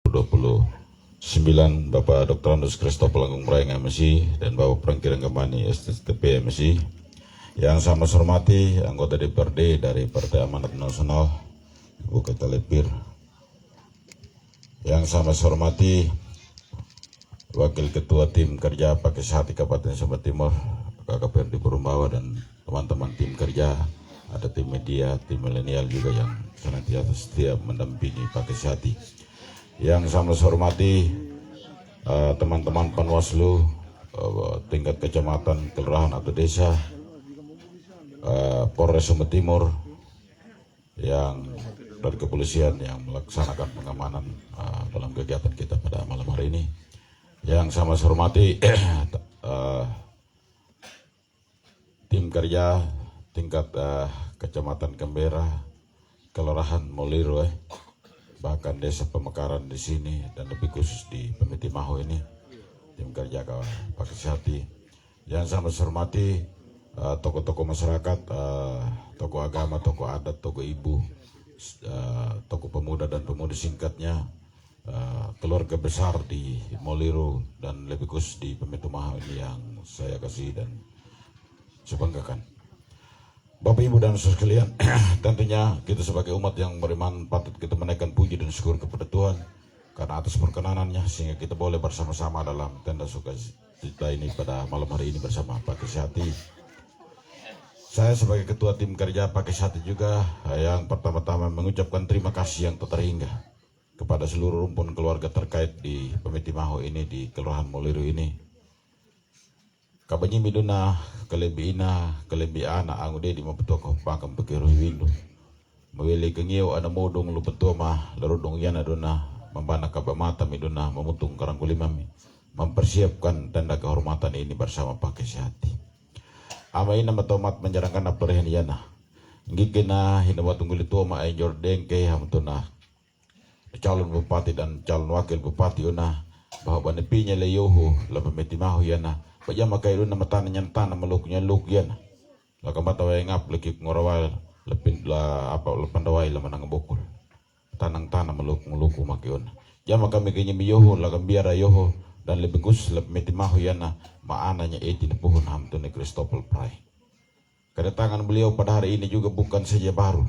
29 Bapak Dr. Andus Christopher Langgung Meraing MSI dan Bapak Prangkirang Kemani STP MSI. Yang saya hormati anggota DPRD dari Partai Amanat Nasional Ibu Keta Lepir. Yang saya hormati Wakil Ketua Tim Kerja Pakai Sehati Kabupaten Sumba Timur KKPRD Burumbawa dan teman-teman tim kerja, ada tim media, tim milenial juga yang senantiasa setia mendampingi Pakai Sehati. Yang saya hormati teman-teman Panwaslu tingkat kecamatan, kelurahan atau desa, Polres Sumba Timur, yang dari kepolisian yang melaksanakan pengamanan dalam kegiatan kita pada malam hari ini. Yang saya hormati tim kerja tingkat kecamatan Kembera, kelurahan Moliro, bahkan desa Pemekaran di sini dan lebih khusus di Pemiti Maho ini, tim kerja Pakai Sehati. Yang saya hormati tokoh-tokoh masyarakat, tokoh agama, tokoh adat, tokoh ibu, tokoh pemuda dan pemudi singkatnya, keluarga besar di Moliro dan lebih khusus di Pemiti Maho ini yang saya kasih dan saya banggakan. Bapak Ibu dan saudara sekalian, tentunya kita sebagai umat yang beriman patut kita menaikkan puji dan syukur kepada Tuhan karena atas perkenanannya sehingga kita boleh bersama-sama dalam tenda sukacita ini pada malam hari ini bersama Pakai Sehati. Saya sebagai ketua tim kerja Pakai Sehati juga yang pertama-tama mengucapkan terima kasih yang tak terhingga kepada seluruh rumpun keluarga terkait di Pemiti Maho ini, di Kelurahan Moliro ini. Kabanyi miduna kelembi ina kelembi ana angude di mabetua ko pakam pekiru windu mawili kengiu ana modong lu betua mah larudong yana dona membana kabamata miduna memutung karangkulimami mempersiapkan tanda kehormatan ini bersama Pakai Sehati. Ama ina matomat menjarangkan aplehan yana ngikina hina watungguli tua ma enjor dengke hamtuna calon bupati dan calon wakil bupati una bahwa banepinya leyoho la Pemiti Maho yana pajama kayo na mata na nyanta na maluknya luk yan. La kamata way ngap lekik ngorawal lepin la apa lepandaway la manang bukol. Tanang tanah maluk makiyon. Jama kami kanya miyoho la kambiara yoho dan lebih khusus la Pemiti Maho yan na maana nya na puhun hamto ni Christopher Pray. Kedatangan beliau pada hari ini juga bukan saja baru.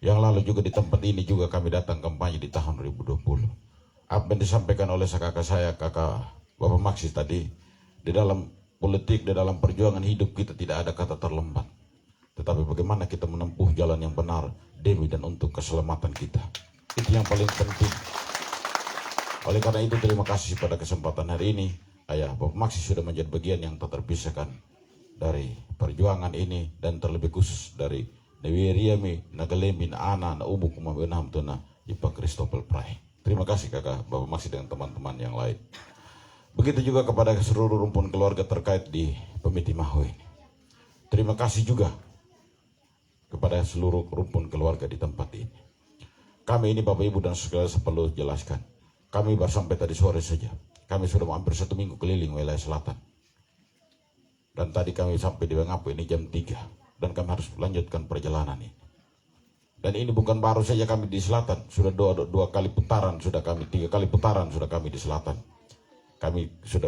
Yang lalu juga di tempat ini juga kami datang kampanye di tahun 2020. Apa yang disampaikan oleh kakak saya, kakak Bapak Maksi tadi, di dalam politik, di dalam perjuangan hidup kita tidak ada kata terlambat. Tetapi bagaimana kita menempuh jalan yang benar demi dan untuk keselamatan kita. Itu yang paling penting. Oleh karena itu terima kasih pada kesempatan hari ini. Ayah Bapak Maksi sudah menjadi bagian yang tak terpisahkan dari perjuangan ini. Dan terlebih khusus dari Dewi Riami, Nagalembi, Ana, Ubu, Kumabunam, Tuna, Ipa Christopher Pray. Terima kasih kakak Bapak Maksi dengan teman-teman yang lain. Begitu juga kepada seluruh rumpun keluarga terkait di Pemiti Maho ini. Terima kasih juga kepada seluruh rumpun keluarga di tempat ini. Kami ini Bapak Ibu dan saudara perlu jelaskan. Kami baru sampai tadi sore saja. Kami sudah hampir 1 minggu keliling wilayah selatan. Dan tadi kami sampai di Bangapu ini jam 3. Dan kami harus melanjutkan perjalanan ini. Dan ini bukan baru saja kami di selatan. Sudah dua kali putaran, sudah kami 3 kali putaran sudah kami di selatan. Kami sudah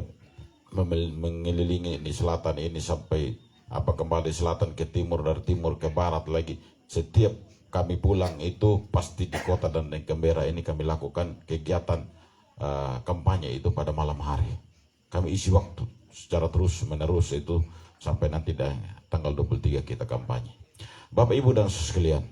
mengelilingi di selatan ini sampai kembali selatan ke timur, dari timur ke barat lagi. Setiap kami pulang itu pasti di kota dan di Kembera ini kami lakukan kegiatan kampanye itu pada malam hari. Kami isi waktu secara terus menerus itu sampai nanti tanggal 23 kita kampanye. Bapak Ibu dan sekalian,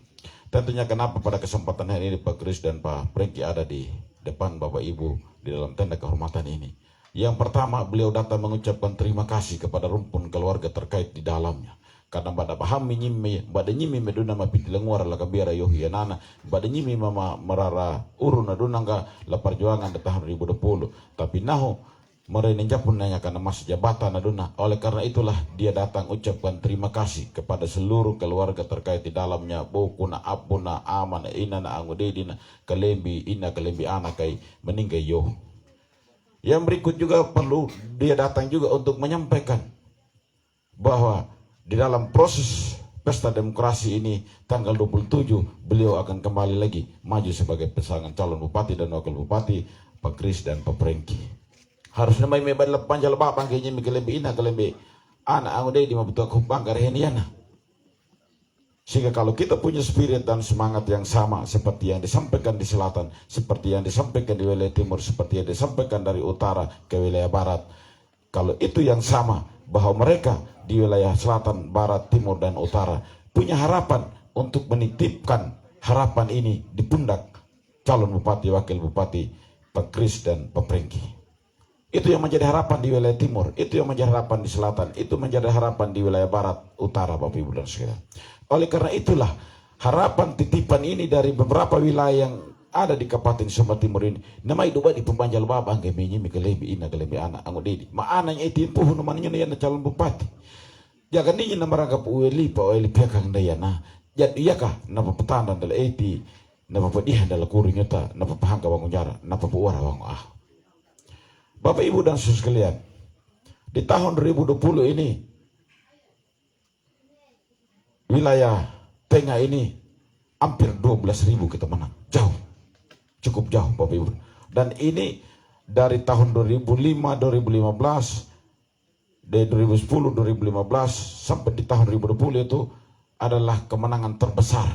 tentunya kenapa pada kesempatan hari ini Pak Kris dan Pak Prengki ada di depan Bapak Ibu di dalam tenda kehormatan ini. Yang pertama, beliau datang mengucapkan terima kasih kepada rumpun keluarga terkait di dalamnya. Karena pada paham nyimi, pada nyimi meduna mapiti lenguara la kabiara yohi nana, pada nyimi mama merara urun adunanga la perjuangan di tahun 2020. Tapi naho merenja pun nanya karena masih jabatan aduna. Oleh karena itulah dia datang ucapkan terima kasih kepada seluruh keluarga terkait di dalamnya. Bokuna apuna amana inana angudedina kelembi ina kelembi anakai meninggai yoh. Yang berikut juga perlu dia datang juga untuk menyampaikan bahwa di dalam proses pesta demokrasi ini tanggal 27 beliau akan kembali lagi maju sebagai pasangan calon bupati dan wakil bupati, Pak Kris dan Pak Prengki. Harusnya may badal panjal babang kayaknya mikelebi ina kelebi anak anggode di mabutuh kubang kareheniana. Sehingga kalau kita punya spirit dan semangat yang sama seperti yang disampaikan di selatan, seperti yang disampaikan di wilayah timur, seperti yang disampaikan dari utara ke wilayah barat, kalau itu yang sama bahwa mereka di wilayah selatan, barat, timur, dan utara punya harapan untuk menitipkan harapan ini di pundak calon bupati, wakil bupati, Pak Kris dan Pak Prengki. Itu yang menjadi harapan di wilayah timur, itu yang menjadi harapan di selatan, itu menjadi harapan di wilayah barat, utara, Bapak Ibu dan Saudara. Oleh karena itulah harapan titipan ini dari beberapa wilayah yang ada di Kabupaten Sumba Timur ini. Nama itu di pembanjal babang kemenyi mikelebi ina kelebi anak anggota ini. Maananya itu puhu namanya na calon bupati. Jangan ini nama rangkap ueli pa ueli piakang dayana. Jadi iya kah nama petanda dalam eti, nama pedihan dalam kurinyata, nama pahangka wangun jara, nama puara wangun ah. Bapak Ibu dan Saudara sekalian, di tahun 2020 ini wilayah tengah ini hampir 12.000 kita menang. Jauh. Cukup jauh Bapak Ibu. Dan ini dari tahun 2005, 2015, dari 2010, 2015 sampai di tahun 2020 itu adalah kemenangan terbesar.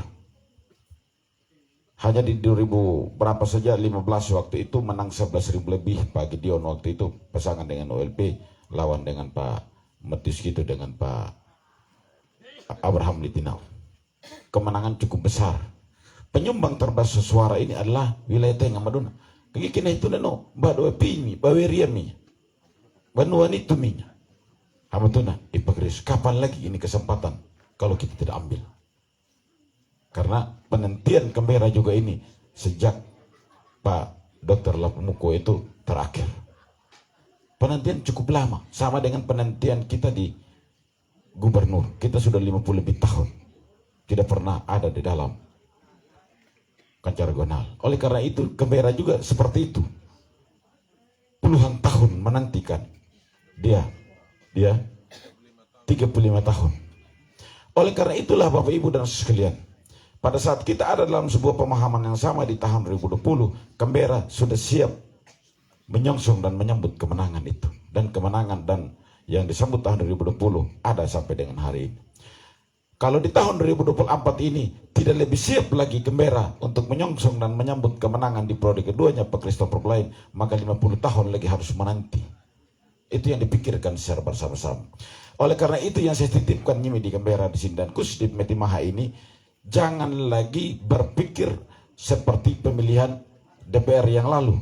Hanya di 2000 berapa saja 15 waktu itu menang 11.000 lebih Pak Gideon waktu itu pasangan dengan OLP lawan dengan Pak Metis gitu dengan Pak Abraham Litinau. Kemenangan cukup besar. Penyumbang terbesar suara ini adalah wilayah tengah Maduna. Kikina itu neno, badoe pimi, baweriami, banuan itu minya. Hamatuna, ipagris. Kapan lagi ini kesempatan kalau kita tidak ambil? Karena penantian Canberra juga ini sejak Pak Dr. Lapumuko itu terakhir. Penantian cukup lama, sama dengan penantian kita di gubernur. Kita sudah 50 lebih tahun tidak pernah ada di dalam kancah regional. Oleh karena itu Canberra juga seperti itu. Puluhan tahun menantikan dia 35 tahun. Oleh karena itulah Bapak Ibu dan sekalian, pada saat kita ada dalam sebuah pemahaman yang sama di tahun 2020, Canberra sudah siap menyongsong dan menyambut kemenangan itu. Dan kemenangan dan yang disambut tahun 2020 ada sampai dengan hari ini. Kalau di tahun 2024 ini tidak lebih siap lagi Canberra untuk menyongsong dan menyambut kemenangan di periode keduanya Pak Christopher Plain, maka 50 tahun lagi harus menanti. Itu yang dipikirkan secara bersama-sama. Oleh karena itu yang saya titipkan nyimi di Canberra di sini dan khusus di Metimaha ini, jangan lagi berpikir seperti pemilihan DPR yang lalu,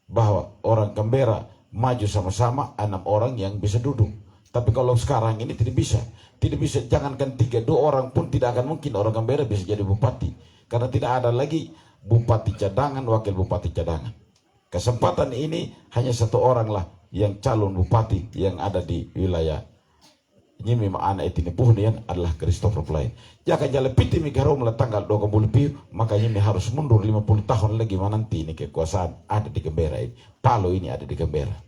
bahwa orang Canberra maju sama-sama 6 orang yang bisa duduk. Tapi kalau sekarang ini tidak bisa. Tidak bisa, jangankan 3, 2 orang pun tidak akan mungkin orang Canberra bisa jadi bupati. Karena tidak ada lagi bupati cadangan, wakil bupati cadangan. Kesempatan ini hanya 1 orang lah yang calon bupati yang ada di wilayah Nyimi Maana Etini Puhunian adalah Christopher Plain. Jika jalan piti mikarom lah tanggal 20 piu, maka Nyimi harus mundur 50 tahun lagi menanti ini kekuasaan ada di Canberra ini. Palu ini ada di Canberra.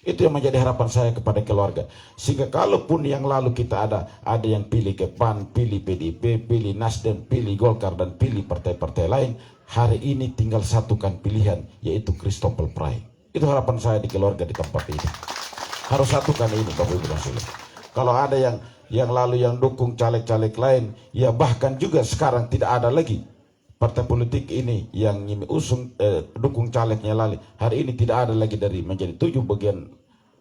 Itu yang menjadi harapan saya kepada keluarga. Sehingga kalaupun yang lalu kita ada yang pilih ke PAN, pilih PDIP, pilih Nasdem, pilih Golkar, dan pilih partai-partai lain, hari ini tinggal satukan pilihan, yaitu Christopher Plain. Itu harapan saya di keluarga di tempat ini. Harus satukan ini Bapak Ibu dan Saudara. Kalau ada yang lalu yang dukung caleg-caleg lain, ya bahkan juga sekarang tidak ada lagi partai politik ini yang usung dukung calegnya lalu. Hari ini tidak ada lagi dari menjadi 7 bagian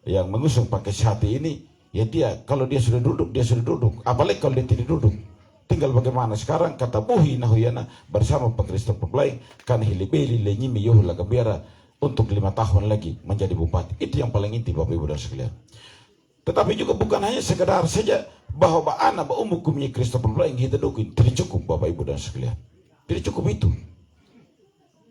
yang mengusung pakai hati ini. Ya dia, kalau dia sudah duduk, dia sudah duduk. Apalagi kalau dia tidak duduk. Tinggal bagaimana sekarang kata Buhi Nahuyana bersama Pak Christopher Plain kan hilibeli lenyimi yohula Canberra untuk 5 tahun lagi menjadi bupati. Itu yang paling inti Bapak Ibu dan sekalian. Tetapi juga bukan hanya sekedar saja bahwa anak umum kumnya Christopher Plain kita dukung. Tidak cukup Bapak Ibu dan sekalian. Tidak cukup itu.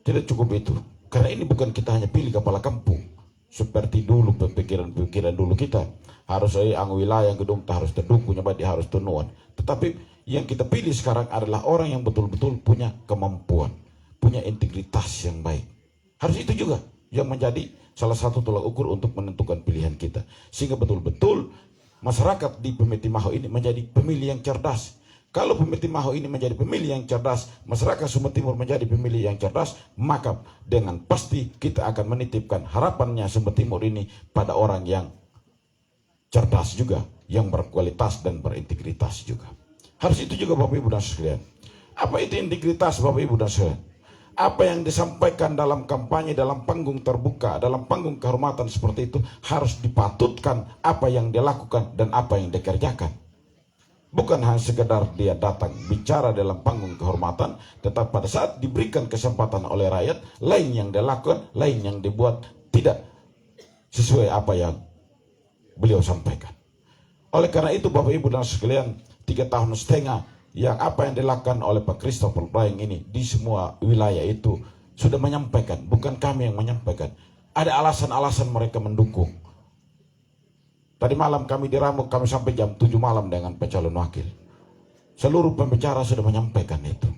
Tidak cukup itu. Karena ini bukan kita hanya pilih kepala kampung. Seperti dulu pemikiran dulu kita. Harus wilayah yang gedung harus terdukung, dia harus tunuan. Tetapi yang kita pilih sekarang adalah orang yang betul-betul punya kemampuan. Punya integritas yang baik. Harus itu juga yang menjadi salah satu tolak ukur untuk menentukan pilihan kita. Sehingga betul-betul masyarakat di Pemeti Maho ini menjadi pemilih yang cerdas. Kalau Pemeti Maho ini menjadi pemilih yang cerdas, masyarakat Sumba Timur menjadi pemilih yang cerdas, maka dengan pasti kita akan menitipkan harapannya Sumba Timur ini pada orang yang cerdas juga, yang berkualitas dan berintegritas juga. Harus itu juga Bapak Ibu dan sekalian. Apa itu integritas Bapak Ibu dan sekalian? Apa yang disampaikan dalam kampanye, dalam panggung terbuka, dalam panggung kehormatan seperti itu harus dipatutkan apa yang dia lakukan dan apa yang dia kerjakan. Bukan hanya sekedar dia datang bicara dalam panggung kehormatan, tetapi pada saat diberikan kesempatan oleh rakyat, lain yang dia lakukan, lain yang dibuat tidak sesuai apa yang beliau sampaikan. Oleh karena itu Bapak Ibu dan sekalian, 3,5 tahun yang apa yang dilakukan oleh Pak Christopher Brying ini di semua wilayah itu sudah menyampaikan, bukan kami yang menyampaikan. Ada alasan-alasan mereka mendukung. Tadi malam kami diramuk, kami sampai jam 7 malam dengan calon wakil. Seluruh pembicara sudah menyampaikan itu.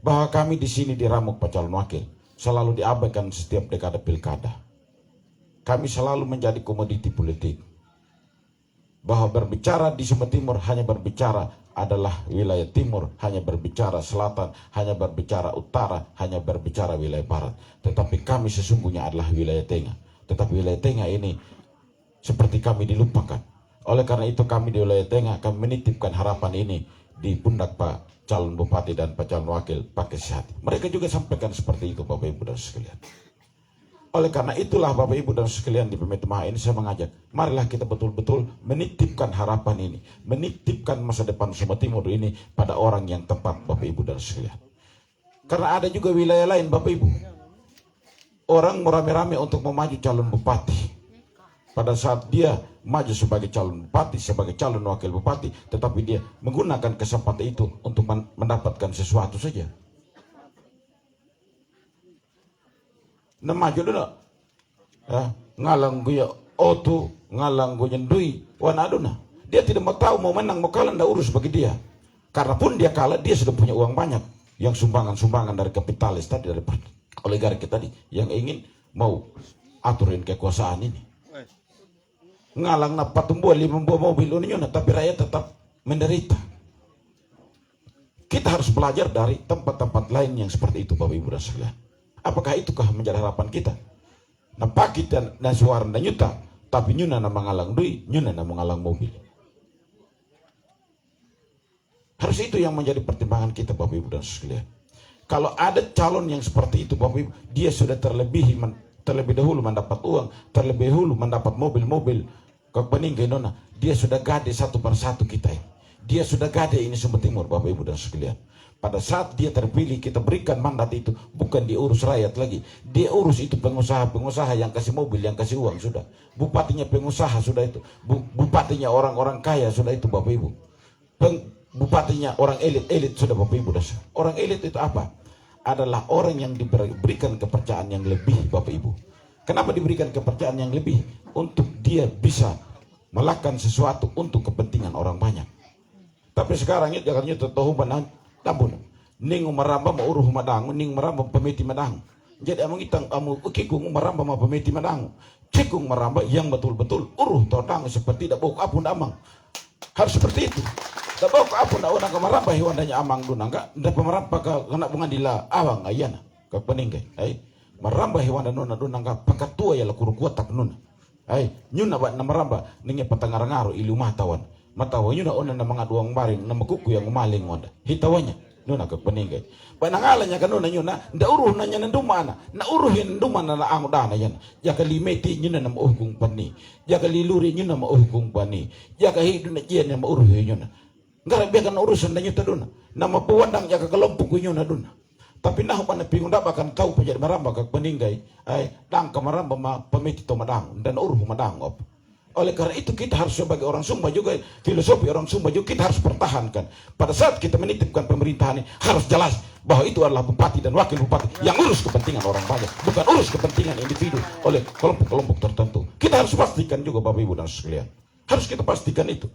Bahwa kami di sini diramuk calon wakil, selalu diabaikan setiap dekade pilkada. Kami selalu menjadi komoditi politik. Bahwa berbicara di Sumba Timur hanya berbicara adalah wilayah timur, hanya berbicara selatan, hanya berbicara utara, hanya berbicara wilayah barat. Tetapi kami sesungguhnya adalah wilayah tengah. Tetapi wilayah tengah ini seperti kami dilupakan. Oleh karena itu kami di wilayah tengah, kami menitipkan harapan ini di pundak Pak calon bupati dan Pak calon wakil Pak Kesehati. Mereka juga sampaikan seperti itu Bapak Ibu dan sekalian. Oleh karena itulah Bapak Ibu dan sekalian di Pemeti Maho ini saya mengajak, marilah kita betul-betul menitipkan harapan ini, menitipkan masa depan Sumba Timur ini pada orang yang tepat Bapak Ibu dan sekalian. Karena ada juga wilayah lain Bapak Ibu, orang merame-rame untuk memaju calon bupati. Pada saat dia maju sebagai calon bupati, sebagai calon wakil bupati, tetapi dia menggunakan kesempatan itu untuk mendapatkan sesuatu saja. Nah maju dulu, ngalang gue otu, ngalang gue nyendui, wanaduna. Dia tidak mau tahu mau menang mau kalah, ndak urus bagi dia. Karena pun dia kalah, dia sudah punya uang banyak, yang sumbangan-sumbangan dari kapitalis tadi, dari oligarki tadi, yang ingin mau aturin kekuasaan ini. Ngalang na patumbuh 5 buah mobil union, tapi rakyat tetap menderita. Kita harus belajar dari tempat-tempat lain yang seperti itu Bapak Ibu dan sekalian. Apakah itukah menjadi harapan kita? Nah pakit dan suara dan nyuta, tapi nyuna na mengalang duit, nyuna na mengalang mobil. Harus itu yang menjadi pertimbangan kita Bapak Ibu dan sekalian. Kalau ada calon yang seperti itu Bapak Ibu, dia sudah terlebih dahulu mendapat uang, terlebih dahulu mendapat mobil-mobil kepeninggai nona, dia sudah gade satu persatu kita ini. Dia sudah gade ini Sumba Timur Bapak Ibu dan sekalian. Pada saat dia terpilih, kita berikan mandat itu, bukan diurus rakyat lagi. Dia urus itu pengusaha-pengusaha yang kasih mobil, yang kasih uang sudah. Bupatinya pengusaha sudah itu. Bupatinya orang-orang kaya sudah itu Bapak Ibu. Bupatinya orang elit sudah Bapak Ibu. Orang elit itu apa? Adalah orang yang diberikan kepercayaan yang lebih Bapak Ibu. Kenapa diberikan kepercayaan yang lebih? Untuk dia bisa melakukan sesuatu untuk kepentingan orang banyak. Tapi sekarang itu jangan nyutuh tahu benar. Tabun, ning maramba mau uruh madang, ning maramba pemeti madang. Jadi amang itang amu ukikung maramba mau pemeti madang. Cikung maramba yang betul-betul uruh todang seperti tidak bau apun amang. Harus seperti itu. Tidak bau apun dak unang maramba hiwandanya amang dunang ka. Ndak pemaramba ka kena pengadilan awang ayana ka peninggai. Ai maramba hiwanda nuna dunang ka pakatua ya lakuru kuatak nuna. Ai nyuna ba na maramba ninge patangarangaru ilu matawan. Matawa yun na una na mga duwang baring na makuku yang umaling wanda. Hitawanya nuna ka peningay. Panangala niya kanuna yun na dauruh na niya ng dumana. Nauruhin dumana na ang dana yan. Yaka limeti yun na mauhukong pani. Yaka liluri yun na mauhukong pani. Yaka hido na yan na mauruhin yun na. Ngarabiakan na urusan na yun ta duna. Na mapuwadang yaka kalompok yun na duna. Tapi naho pa na pingunda bakan tau pa jadi maramba kag peningay. Ay dang ka maramba ma pamiti to madang. Dan uruh madang op. Oleh karena itu kita harus sebagai orang Sumba juga, filosofi orang Sumba juga kita harus pertahankan. Pada saat kita menitipkan pemerintahan ini harus jelas bahwa itu adalah bupati dan wakil bupati yang urus kepentingan orang banyak, bukan urus kepentingan individu oleh kelompok-kelompok tertentu. Kita harus pastikan juga Bapak Ibu dan sekalian. Harus kita pastikan itu.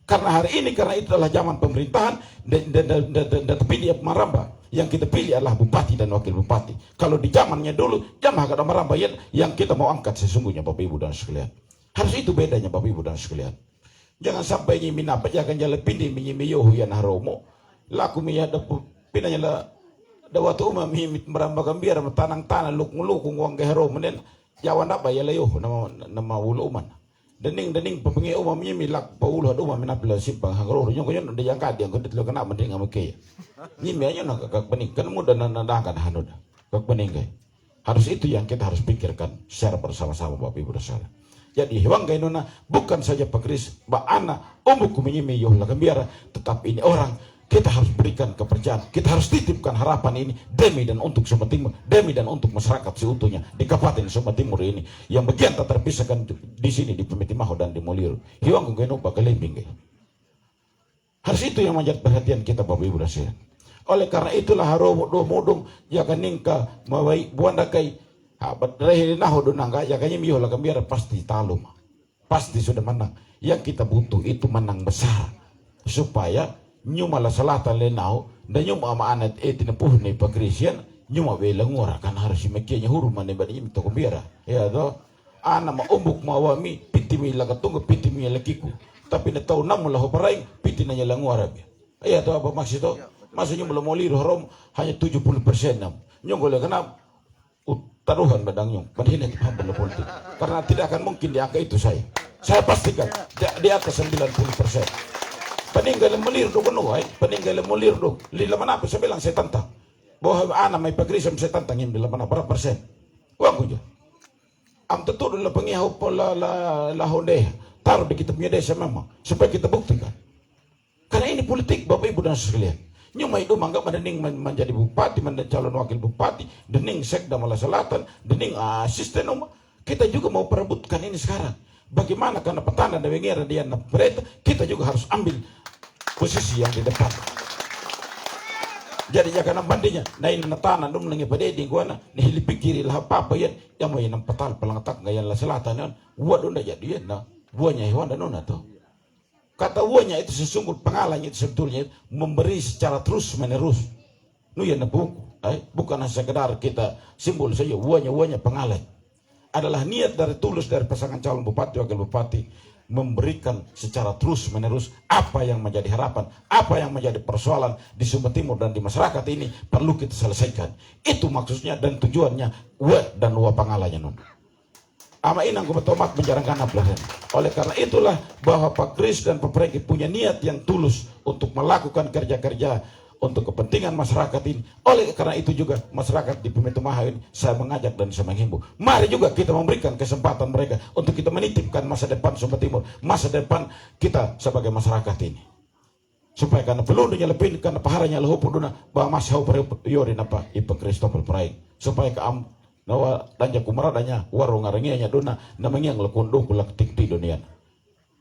Karena hari ini, karena itu adalah zaman pemerintahan dan terpilih Maramba. Yang kita pilih adalah bupati dan wakil bupati. Kalau di zamannya dulu, zaman Hakata Maramba yang kita mau angkat sesungguhnya Bapak Ibu dan sekalian. Harus itu bedanya Bapak Ibu dan sekalian. Jangan sampai nyimin apa jangan jalan pindi menyimi yohu ya naromo. Laku miya da pinanya la da watu mimit meramba gambira tanang tanah luk ngulukung wang gehero menen jawan apa ya layo nama ulu uman. Dening pepengi umam nyimi lak paulu hadu umam minapila simpang hangro nyong konyon de yang kadi yang kodit lo kena mending amake. Nyimi ayo nak kak pening kan mudah nandakan hanud. Kak pening kay. Harus itu yang kita harus pikirkan secara bersama-sama Bapak Ibu dan Saudara. Jadi hewan gainona bukan saja pekris ba'ana umuk menyimi yohla gembira, tetapi ini orang kita harus berikan kepercayaan, kita harus titipkan harapan ini demi dan untuk Sumba Timur, demi dan untuk masyarakat seutuhnya di Kabupaten Sumba Timur ini yang bagian tak terpisahkan di sini di Pemetimaho dan di Moliru. Hewan gainona kelembing. Harus itu yang menjadi perhatian kita Bapak Ibu dan Saudara. Oleh karena itulah haromo do modong jaga ningka mawai buanda kai Rehi naho dunangga ya kayaknya miho lah biar pasti talum, pasti sudah menang. Yang kita butuh itu menang besar supaya nyuma la selatan lenau dan nyuma ama anet nepuh nih pakrisian nyuma bela ngora kan harus mekianya huruman nih badanya mito kumbira ya do ana ma umbuk mawami piti mi la katunga piti mi la kiku tapi ne tau namu la hoparai piti nanya la ngora ya do apa maksud itu maksudnya mula Moliru harom hanya 70% nam nyonggol kenapa taruhan badangnya padahal itu hamba politik karena tidak akan mungkin di angka itu saya pastikan di atas 90%. Peninggal Moliru do kono peninggal Moliru do lila mana apa saya bilang saya tantang bahwa anak may pagrisam saya tantang yung lila mana berapa persen wag ko dyan ang totoo la pangihaw po la honde taruh di kita punya desa memang supaya kita buktikan karena ini politik Bapak Ibu dan sekalian. Nyuma itu mangga mendening menjadi bupati, menjadi calon wakil bupati, dening sekda Malang Selatan, dening asisten kita juga mau perebutkan ini sekarang. Bagaimana karena petana dan wengira dia berita, kita juga harus ambil posisi yang di depan. Jadi jangan bandingnya, nah ini tanah dum lengi pada di gua nih dipikiri lah apa ya, yang mau yang petal pelantak gaya la selatan kan, waduh ndak jadi ya, nah buahnya hewan dan nona tuh. Kata uanya itu sesungguh pengalaman itu sebetulnya memberi secara terus menerus. Nu ya buku, bukan sekedar kita simbol saja. Uanya pengalaman adalah niat dari tulus dari pasangan calon bupati wakil bupati memberikan secara terus menerus apa yang menjadi harapan, apa yang menjadi persoalan di Sumba Timur dan di masyarakat ini perlu kita selesaikan. Itu maksudnya dan tujuannya dan pengalamannya non. Ama inang kumatomat menjarangkan ablahan. Oleh karena itulah bahwa Pak Kris dan Pak Preki punya niat yang tulus untuk melakukan kerja-kerja untuk kepentingan masyarakat ini. Oleh karena itu juga masyarakat di Pemetimaho ini saya mengajak dan saya menghimbau. Mari juga kita memberikan kesempatan mereka untuk kita menitipkan masa depan Sumba Timur, masa depan kita sebagai masyarakat ini. Supaya karena pelundunya lebih karena paharanya lehupuduna bahwa masih yori napa Ipa Kristopel Praing supaya keam nawa danja kumaradanya warung ngarangianya dona namanya yang lekunduk kulak tikti dunia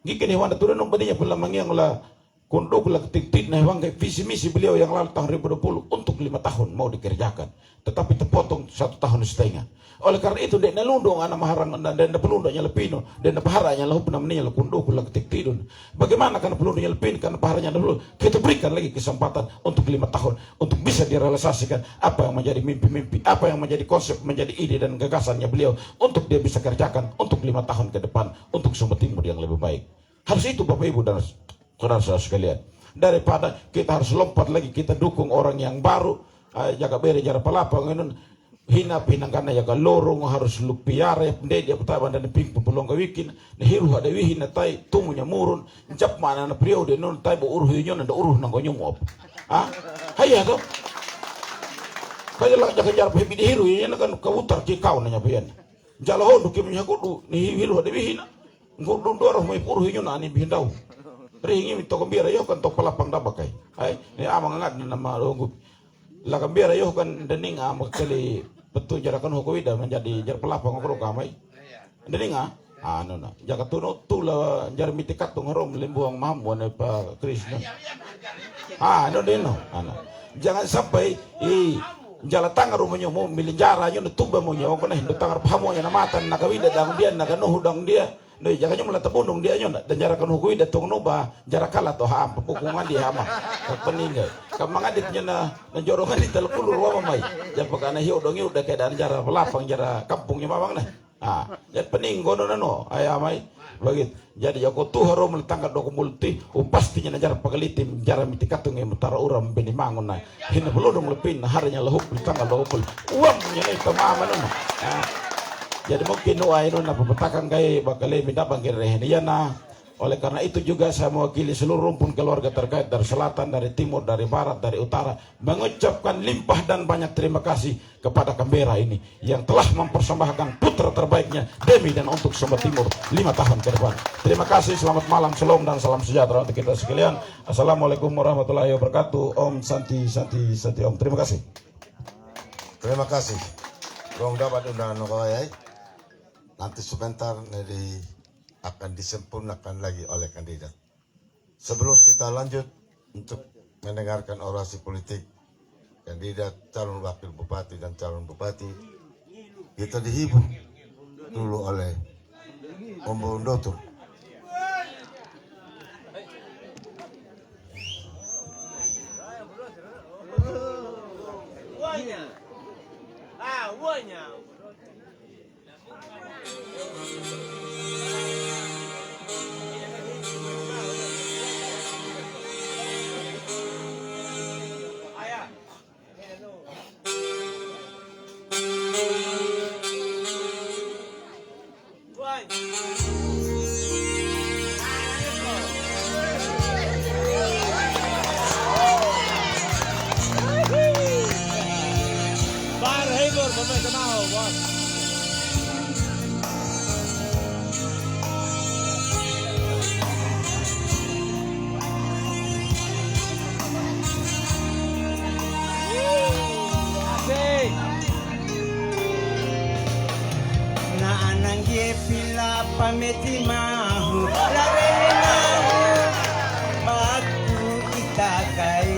gikini wanda turun nombadinya pula mangyang la kunduk kulak tikti nah wang visi misi beliau yang lalu tahun 2020 untuk 5 tahun mau dikerjakan tetapi terpotong 1 tahun setengah. Oleh karena itu dek nalundong anak maharang dan pelundongnya lepino dan paharanya lahu namanya lekunduk kulak tikti dun. Bagaimana karena pelundongnya lepin karena paharanya dulu kita berikan lagi kesempatan untuk 5 tahun untuk bisa direalisasikan apa yang menjadi mimpi-mimpi, apa yang menjadi konsep, menjadi ide dan gagasannya beliau untuk dia bisa kerjakan untuk 5 tahun ke depan untuk Sumba Timur yang lebih baik. Harus itu Bapak Ibu dan saudara-saudara sekalian. Daripada kita harus lompat lagi kita dukung orang yang baru jaga beri jarak palapa hina pinangkana ya lorong harus lu piara ya pendedi aku taban dan ping pulong kawikin ne hiru ada wihina tai tumunya murun jap mana na priau de non tai bo uruh nyon da uruh nang gonyong op haya to kaya lang jaga jar pe di hiru ya kan kawutar ki kau nanya pian jalo ho du ki nya kudu ni hiru ada wihina ngudun doroh mai uruh nyon ani bindau ringi mi to kombira yo kan to palapang dabakai ai ni amang ngad na marungu la kombira yo kan dening amak kali betul jarakan hukawida menjadi jar pelapang ngoro kamai dening anu na jaga tuno tula jar mitikat tong harom lembuang mambo ne pa Krishna no deno jangan sampai jala tangar rumahnya mau milih jara nyo tuba mo nyo ko na hindo tangar pamo nya na matan nakawida dang dia nakano hudang dia no jaga nyo mala tabundong dia nyo dan jarakan hukawida tong no ba jarakala to ha pukungan dia ama peninggal kamangadit nya na jorongan di telkulur wa mamay jan pagana hiu dong hiu da kay dan jara pelapang jara kampungnya mamang na Jadi peninggo no ayamai begitu. Jadi aku tuh harus melitangkat doko multi pastinya najar pagalitim jara mitikatung yang mutara uram beni mangun na hina belum lepin harinya lehuk litangkat doko uangnya nih mama no. Jadi mungkin nuai no na pepetakan gay bakal midabang kirehen ya na. Oleh karena itu juga saya mewakili seluruh rumpun keluarga terkait dari selatan, dari timur, dari barat, dari utara mengucapkan limpah dan banyak terima kasih kepada Canberra ini yang telah mempersembahkan putra terbaiknya demi dan untuk Sumba Timur 5 tahun ke depan. Terima kasih, selamat malam, shalom dan salam sejahtera untuk kita sekalian. Assalamualaikum warahmatullahi wabarakatuh. Om Santi Santi Santi Om. Terima kasih. Terima kasih. Gong dapat undangan nokoyai. Nanti sebentar dari akan disempurnakan lagi oleh kandidat. Sebelum kita lanjut untuk mendengarkan orasi politik kandidat calon wakil bupati dan calon bupati, kita dihibur dulu oleh Om Bondoto. Pila pameti mahu lare mahu batu itakai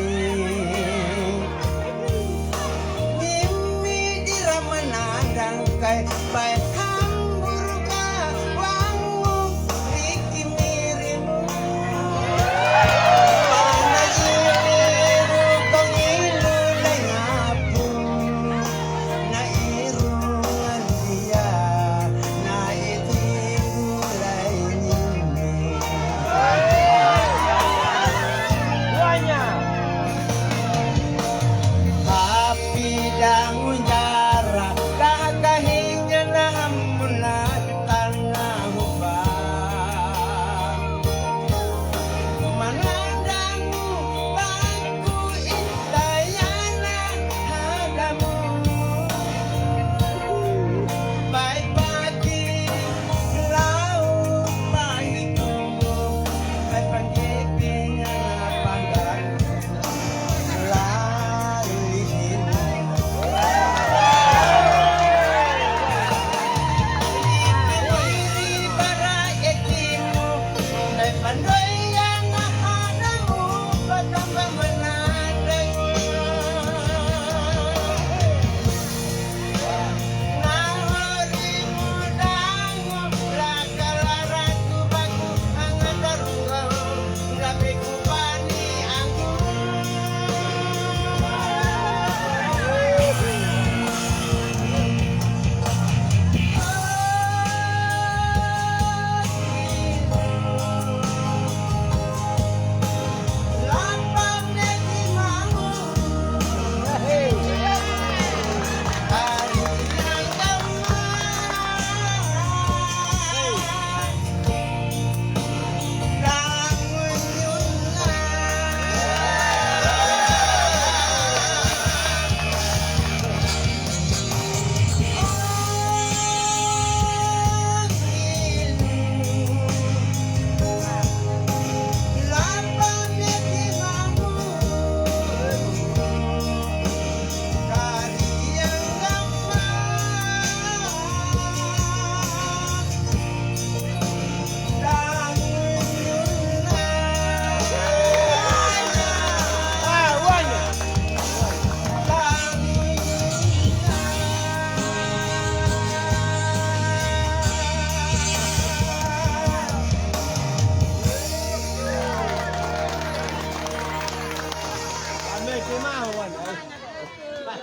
mimi diramanandang kai pai hamburga wangu riki mirim panajiru kongilu lengapun na irungan dia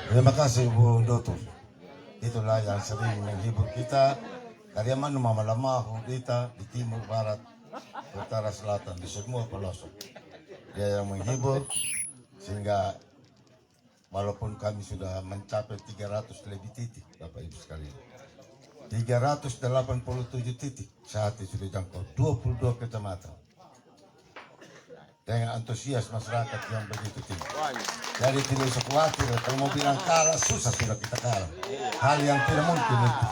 Terima kasih Bu Doto. Itulah yang sering menghibur kita Kaya man mamalama ako dito, di timur, barat, utara, selatan, di semua pelosok. Dia yang menghibur, sehingga walaupun kami sudah mencapai 300 lebih titik, Bapak Ibu sekalian. 387 titik saat ini sudah jangkau 22 kecamatan. Dengan antusias masyarakat yang begitu tinggi. Jadi tidak usah khawatir, kalau mau bilang kalah, susah sudah kita kalah. Hal yang tidak mungkin itu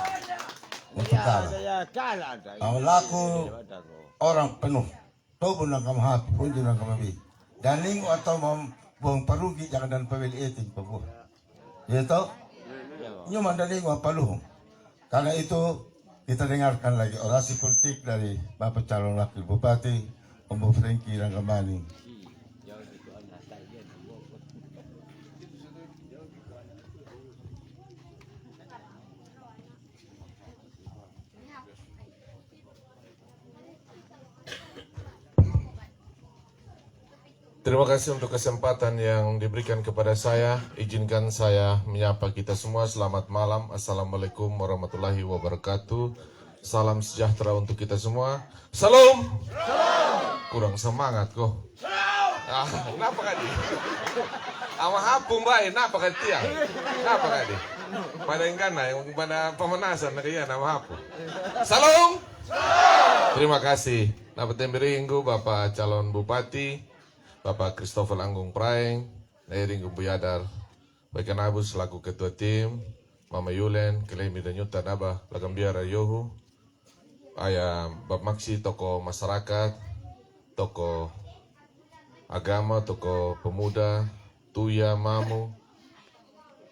untuk kalah. Kalau laku orang penuh, tubuh nang kamu hapi, punju nang kamu bi. Dan linggo atau mau buang parugi jangan dan pawil eting pabuh. Itu nyuma dan linggo apa luhung. Karena itu kita dengarkan lagi orasi politik dari Bapak calon wakil bupati Ombo Franky Ranggamani. Terima kasih untuk kesempatan yang diberikan kepada saya. Izinkan saya menyapa kita semua. Selamat malam. Assalamualaikum warahmatullahi wabarakatuh. Salam sejahtera untuk kita semua. Salam. Kurang semangat kok. Kenapa kan di? Ama hapung baik, kenapa kan tiang? Kenapa kan di? Pada yang kana, yang pada pemanasan na kaya nama hapung. Salam. Terima kasih. Dapat tembiringgu Bapak calon bupati, Bapak Christopher Anggung Praeng, Nairing Buyadar, Baik Abus selaku ketua tim, Mama Yulen, Kelemi dan Yuta Naba, Lagambiara Yohu, Ayah Bab Maksi, tokoh masyarakat, tokoh agama, tokoh pemuda, Tuya, Mamu,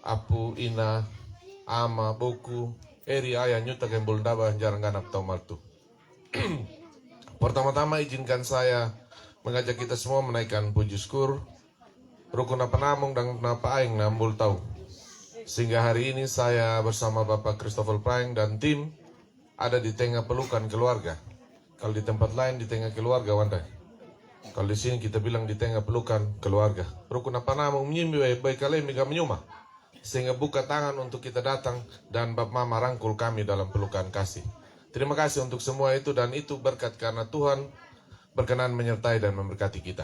Apu, Ina, Ama, Boku, Eri, Ayah, Nyuta, Gembul Naba, Jarang Ganap, Taumartu. Pertama-tama izinkan saya mengajak kita semua menaikkan puji syukur rukun apa namung dan apa aing nambul tahu. Sehingga hari ini saya bersama Bapak Christopher Praeng dan tim ada di tengah pelukan keluarga. Kalau di tempat lain di tengah keluarga Wanda. Kalau di sini kita bilang di tengah pelukan keluarga. Rukun apa namung menyimbi baik kalian mega menyuma. Sehingga buka tangan untuk kita datang dan Bapak Mama rangkul kami dalam pelukan kasih. Terima kasih untuk semua itu dan itu berkat karena Tuhan berkenan menyertai dan memberkati kita.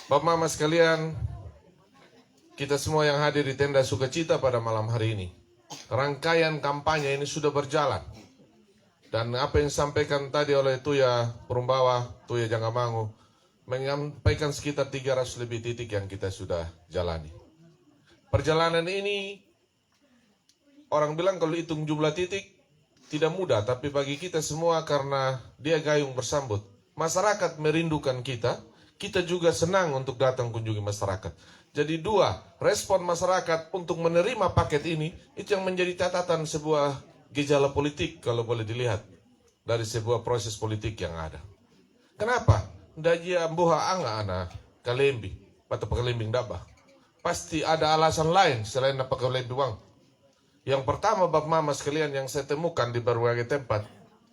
Bapak Mama sekalian, kita semua yang hadir di tenda sukacita pada malam hari ini. Rangkaian kampanye ini sudah berjalan. Dan apa yang disampaikan tadi oleh Tuya Perumbawa, Tuya Janggamangu, menyampaikan sekitar 300 lebih titik yang kita sudah jalani. Perjalanan ini, orang bilang kalau hitung jumlah titik, tidak mudah. Tapi bagi kita semua karena dia gayung bersambut. Masyarakat merindukan kita, kita juga senang untuk datang kunjungi masyarakat. Jadi dua, respon masyarakat untuk menerima paket ini, itu yang menjadi catatan sebuah gejala politik kalau boleh dilihat dari sebuah proses politik yang ada. Kenapa? Dajia buha anga ana kalembi, atau kalembing dabah. Pasti ada alasan lain selain apa kalembi wang. Yang pertama, Bapak Mama sekalian yang saya temukan di berbagai tempat.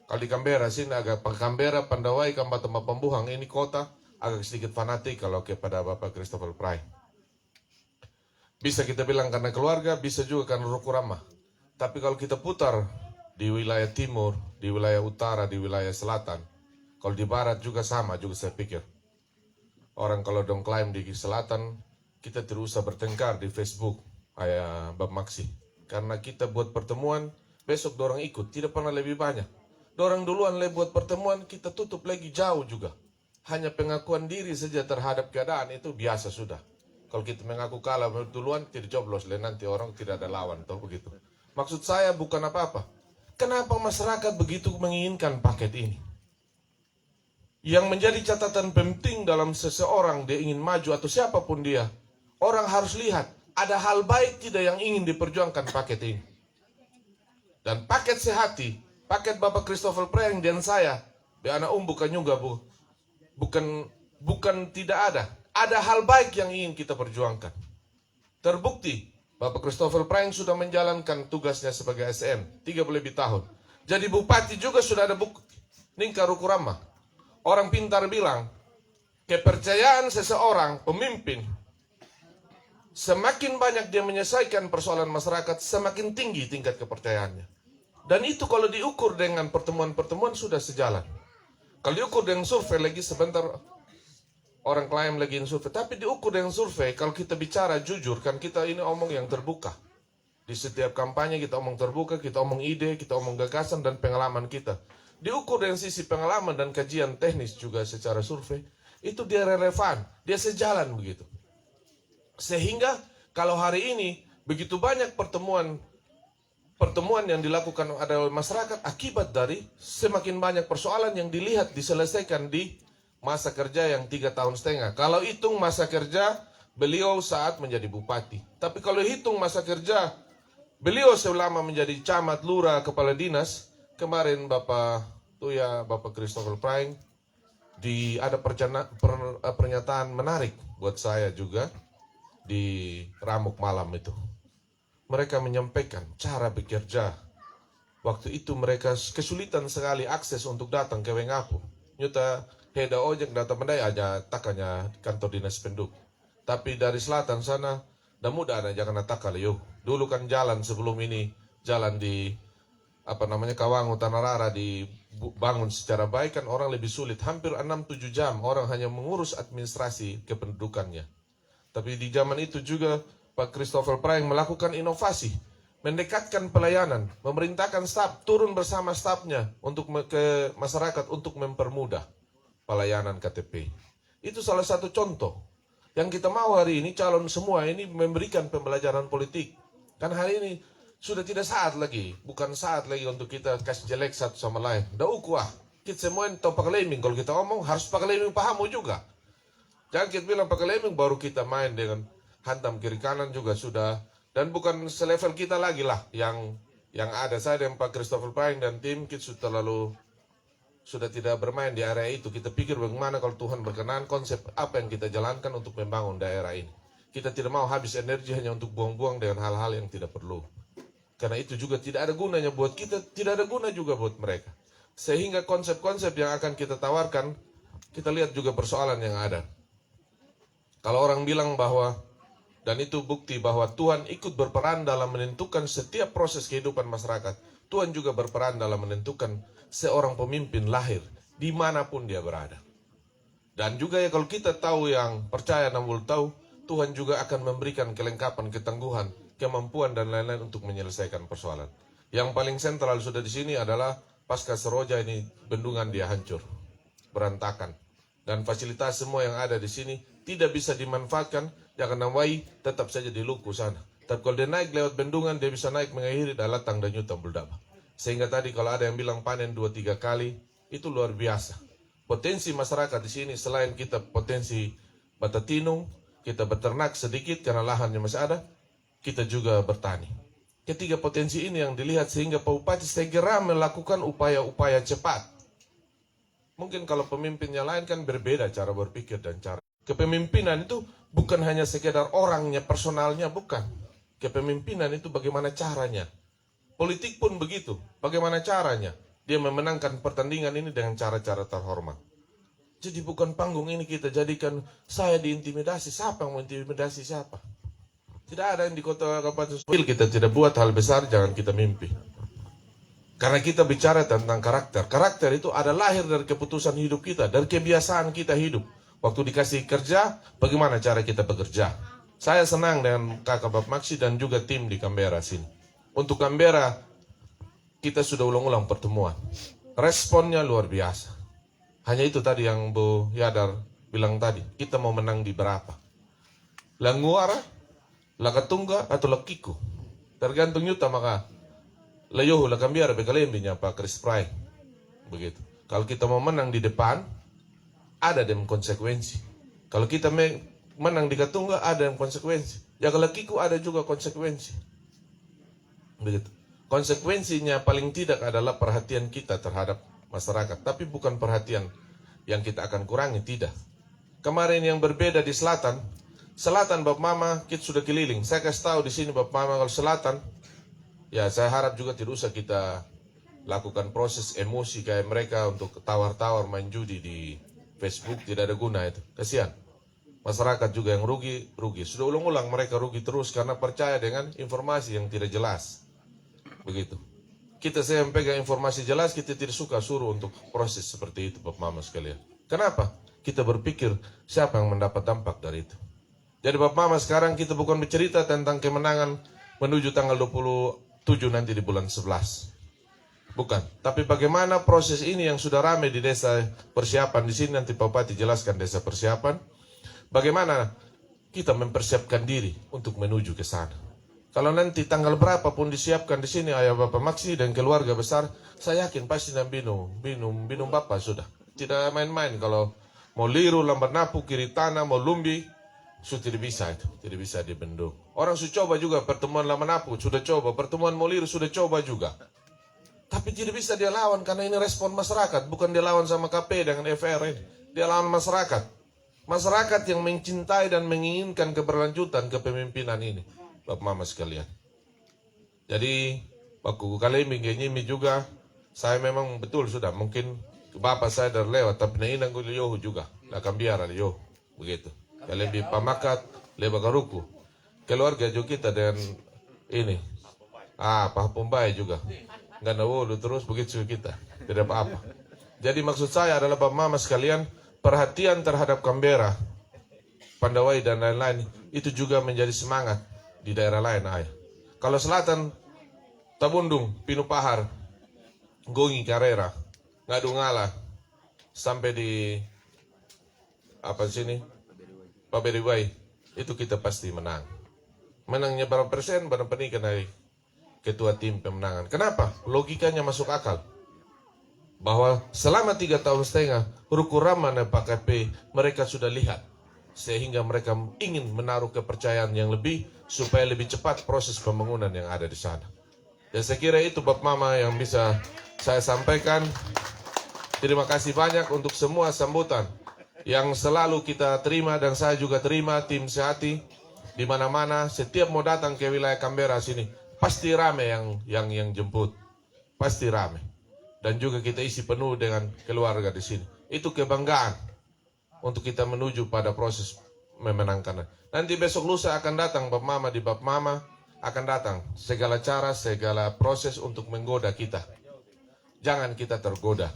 Kalau di Canberra sini agak Canberra, Pandawai, Kambatama Pambuhang ini kota agak sedikit fanatik kalau kepada Bapak Christopher Praeng. Bisa kita bilang karena keluarga, bisa juga karena Rukurama. Tapi kalau kita putar di wilayah timur, di wilayah utara, di wilayah selatan, kalau di barat juga sama juga saya pikir. Orang kalau dong klaim di selatan, kita tidak usah bertengkar di Facebook, kayak Bab Maksi. Karena kita buat pertemuan, besok dorang ikut, tidak pernah lebih banyak. Dorang duluan buat pertemuan, kita tutup lagi jauh juga. Hanya pengakuan diri saja terhadap keadaan itu biasa sudah. Kalau kita mengaku kalah duluan, tidak coblos, nanti orang tidak ada lawan, atau begitu. Maksud saya bukan apa-apa. Kenapa masyarakat begitu menginginkan paket ini? Yang menjadi catatan penting dalam seseorang dia ingin maju atau siapapun dia, orang harus lihat ada hal baik tidak yang ingin diperjuangkan paket ini. Dan paket sehati, paket Bapak Christopher Praeng dan saya, di anak bukan juga bukan tidak ada. Ada hal baik yang ingin kita perjuangkan. Terbukti, Bapak Christopher Praeng sudah menjalankan tugasnya sebagai SM 30 lebih tahun. Jadi bupati juga sudah ada bukti. Ningka Rukurama. Orang pintar bilang, kepercayaan seseorang, pemimpin, semakin banyak dia menyelesaikan persoalan masyarakat, semakin tinggi tingkat kepercayaannya. Dan itu kalau diukur dengan pertemuan-pertemuan sudah sejalan. Kalau diukur dengan survei lagi sebentar orang klaim lagi survei. Tapi diukur dengan survei, kalau kita bicara jujur, kan kita ini omong yang terbuka. Di setiap kampanye kita omong terbuka, kita omong ide, kita omong gagasan dan pengalaman kita. Diukur dengan sisi pengalaman dan kajian teknis juga secara survei, itu dia relevan, dia sejalan begitu. Sehingga kalau hari ini begitu banyak pertemuan yang dilakukan oleh masyarakat akibat dari semakin banyak persoalan yang dilihat diselesaikan di masa kerja yang 3,5 tahun. Kalau hitung masa kerja beliau saat menjadi bupati. Tapi kalau hitung masa kerja beliau selama menjadi camat, lurah, kepala dinas, kemarin Bapak Christopher Prying ada pernyataan menarik buat saya juga di Ramuk Malam itu. Mereka menyampaikan cara bekerja. Waktu itu mereka kesulitan sekali akses untuk datang ke Wengapu. Nyata heda ojek datang mendai aja takanya kantor dinas penduk. Tapi dari selatan sana, dah mudah ada jangan takal yo. Dulu kan jalan sebelum ini, jalan di Kawangu Tanarara dibangun secara baik kan orang lebih sulit. Hampir 6-7 jam orang hanya mengurus administrasi kependudukannya. Tapi di zaman itu juga Pak Christopher Prying melakukan inovasi, mendekatkan pelayanan, memerintahkan staf turun bersama stafnya untuk ke masyarakat untuk mempermudah pelayanan KTP. Itu salah satu contoh. Yang kita mau hari ini calon semua ini memberikan pembelajaran politik. Kan hari ini sudah tidak saat lagi, bukan saat lagi untuk kita kasih jelek satu sama lain. Dah ukuah, kita semua tahu pakai leming. Kalau kita ngomong harus pakai leming pahamu juga. Jangan kita bilang pakai leming baru kita main dengan hantam kiri kanan juga sudah. Dan bukan selevel kita lagi lah yang ada. Saya dan Pak Christopher Prying dan tim kita sudah tidak bermain di area itu. Kita pikir bagaimana kalau Tuhan berkenan konsep apa yang kita jalankan untuk membangun daerah ini. Kita tidak mau habis energi hanya untuk buang-buang dengan hal-hal yang tidak perlu. Karena itu juga tidak ada gunanya buat kita, tidak ada guna juga buat mereka. Sehingga konsep-konsep yang akan kita tawarkan, kita lihat juga persoalan yang ada. Kalau orang bilang bahwa, dan itu bukti bahwa Tuhan ikut berperan dalam menentukan setiap proses kehidupan masyarakat. Tuhan juga berperan dalam menentukan seorang pemimpin lahir dimanapun dia berada. Dan juga ya kalau kita tahu yang percaya namun tahu, Tuhan juga akan memberikan kelengkapan, ketangguhan, kemampuan dan lain-lain untuk menyelesaikan persoalan. Yang paling sentral sudah di sini adalah pasca Seroja ini bendungan dia hancur, berantakan. Dan fasilitas semua yang ada di sini tidak bisa dimanfaatkan, jangan namai tetap saja di Luku sana. Tapi kalau dia naik lewat bendungan, dia bisa naik mengakhiri dalatang dan nyutam beldaba. Sehingga tadi kalau ada yang bilang panen 2-3 kali, itu luar biasa. Potensi masyarakat di sini selain kita potensi batatinung, kita beternak sedikit karena lahannya masih ada, kita juga bertani. Ketiga potensi ini yang dilihat sehingga Pak Bupati segera melakukan upaya-upaya cepat. Mungkin kalau pemimpinnya lain kan berbeda cara berpikir dan cara. Kepemimpinan itu bukan hanya sekedar orangnya, personalnya, bukan. Kepemimpinan itu bagaimana caranya. Politik pun begitu, bagaimana caranya. Dia memenangkan pertandingan ini dengan cara-cara terhormat. Jadi bukan panggung ini kita jadikan saya diintimidasi, siapa yang mau intimidasi siapa. Tidak ada yang di kota Kabupaten Sumbawa. Kita tidak buat hal besar, jangan kita mimpi. Karena kita bicara tentang karakter. Karakter itu ada lahir dari keputusan hidup kita, dari kebiasaan kita hidup. Waktu dikasih kerja, bagaimana cara kita bekerja. Saya senang dengan kakak Bapak Maksi dan juga tim di Canberra sini. Untuk Canberra, kita sudah ulang-ulang pertemuan. Responnya luar biasa. Hanya itu tadi yang Bu Yadar bilang tadi. Kita mau menang di berapa? Languara, Lakatungga, atau Lakiku. Tergantung nyuta maka. Layohu la Canberra bekalembinya Pak Chris Prying. Begitu. Kalau kita mau menang di depan, ada dem konsekuensi. Kalau kita menang di Katungga, ada dem konsekuensi. Ya kalau Kiku ada juga konsekuensi. Begitu. Konsekuensinya paling tidak adalah perhatian kita terhadap masyarakat. Tapi bukan perhatian yang kita akan kurangi, tidak. Kemarin yang berbeda di selatan Bapak Mama, kita sudah keliling. Saya kasih tahu di sini Bapak Mama kalau selatan, ya saya harap juga tidak usah kita lakukan proses emosi kayak mereka untuk tawar-tawar main judi di Facebook, tidak ada guna itu. Kasihan. Masyarakat juga yang rugi. Sudah ulang-ulang mereka rugi terus karena percaya dengan informasi yang tidak jelas. Begitu. kita saya yang pegang informasi jelas, kita tidak suka suruh untuk proses seperti itu, Bapak Mama sekalian. Kenapa? Kita berpikir siapa yang mendapat dampak dari itu. Jadi Bapak Mama, sekarang kita bukan bercerita tentang kemenangan menuju tanggal 27 nanti di bulan 11. Bukan. Tapi bagaimana proses ini yang sudah ramai di desa persiapan. Di sini nanti Pak Bupati jelaskan desa persiapan. Bagaimana kita mempersiapkan diri untuk menuju ke sana. Kalau nanti tanggal berapapun disiapkan di sini ayah Bapak Maksi dan keluarga besar, saya yakin pasti minum Bapak sudah. Tidak main-main kalau mau Liru, Lambat Napu, Kiri Tanah, mau Lumbi, sudah tidak bisa itu, tidak bisa dibendung. Orang sudah coba juga pertemuan Lambat Napu, sudah coba pertemuan Moliru, sudah coba juga. Tapi tidak bisa dia lawan karena ini respon masyarakat, bukan dia lawan sama KP dengan FR ini. Dia lawan masyarakat. Masyarakat yang mencintai dan menginginkan keberlanjutan kepemimpinan ini, Bapak Mama sekalian. Jadi, waktu kali ini juga, saya memang betul sudah, mungkin Bapak saya dari lewat, tapi nainang gue yohu juga, akan biar ada yohu, begitu. Kalau lebih pamakat, lebih karuku. Keluarga juga kita dan ini, Pak Pembai juga. Nggak nawulu terus begitu kita, tidak apa-apa. Jadi maksud saya adalah Bapak Mama sekalian, perhatian terhadap Canberra, Pandawai dan lain-lain, itu juga menjadi semangat di daerah lain, ayah. Kalau selatan, Tabundung, Pinu Pahar, Gongi, Karera, Ngadungala, sampai di sini, Paberiwai, itu kita pasti menang. Menangnya berapa persen, berapa pernikahan dari ketua tim pemenangan. Kenapa? Logikanya masuk akal. Bahwa selama 3,5 tahun Ruku Rama dan Pak KP mereka sudah lihat. Sehingga mereka ingin menaruh kepercayaan yang lebih supaya lebih cepat proses pembangunan yang ada di sana. Dan saya kira itu Bapak Mama yang bisa saya sampaikan. Terima kasih banyak untuk semua sambutan yang selalu kita terima dan saya juga terima tim Sehati di mana-mana. Setiap mau datang ke wilayah Canberra sini pasti rame yang jemput. Pasti rame. Dan juga kita isi penuh dengan keluarga di sini. Itu kebanggaan untuk kita menuju pada proses memenangkan. Nanti besok lusa akan datang Bapak Mama di Bapak Mama akan datang segala cara, segala proses untuk menggoda kita. Jangan kita tergoda.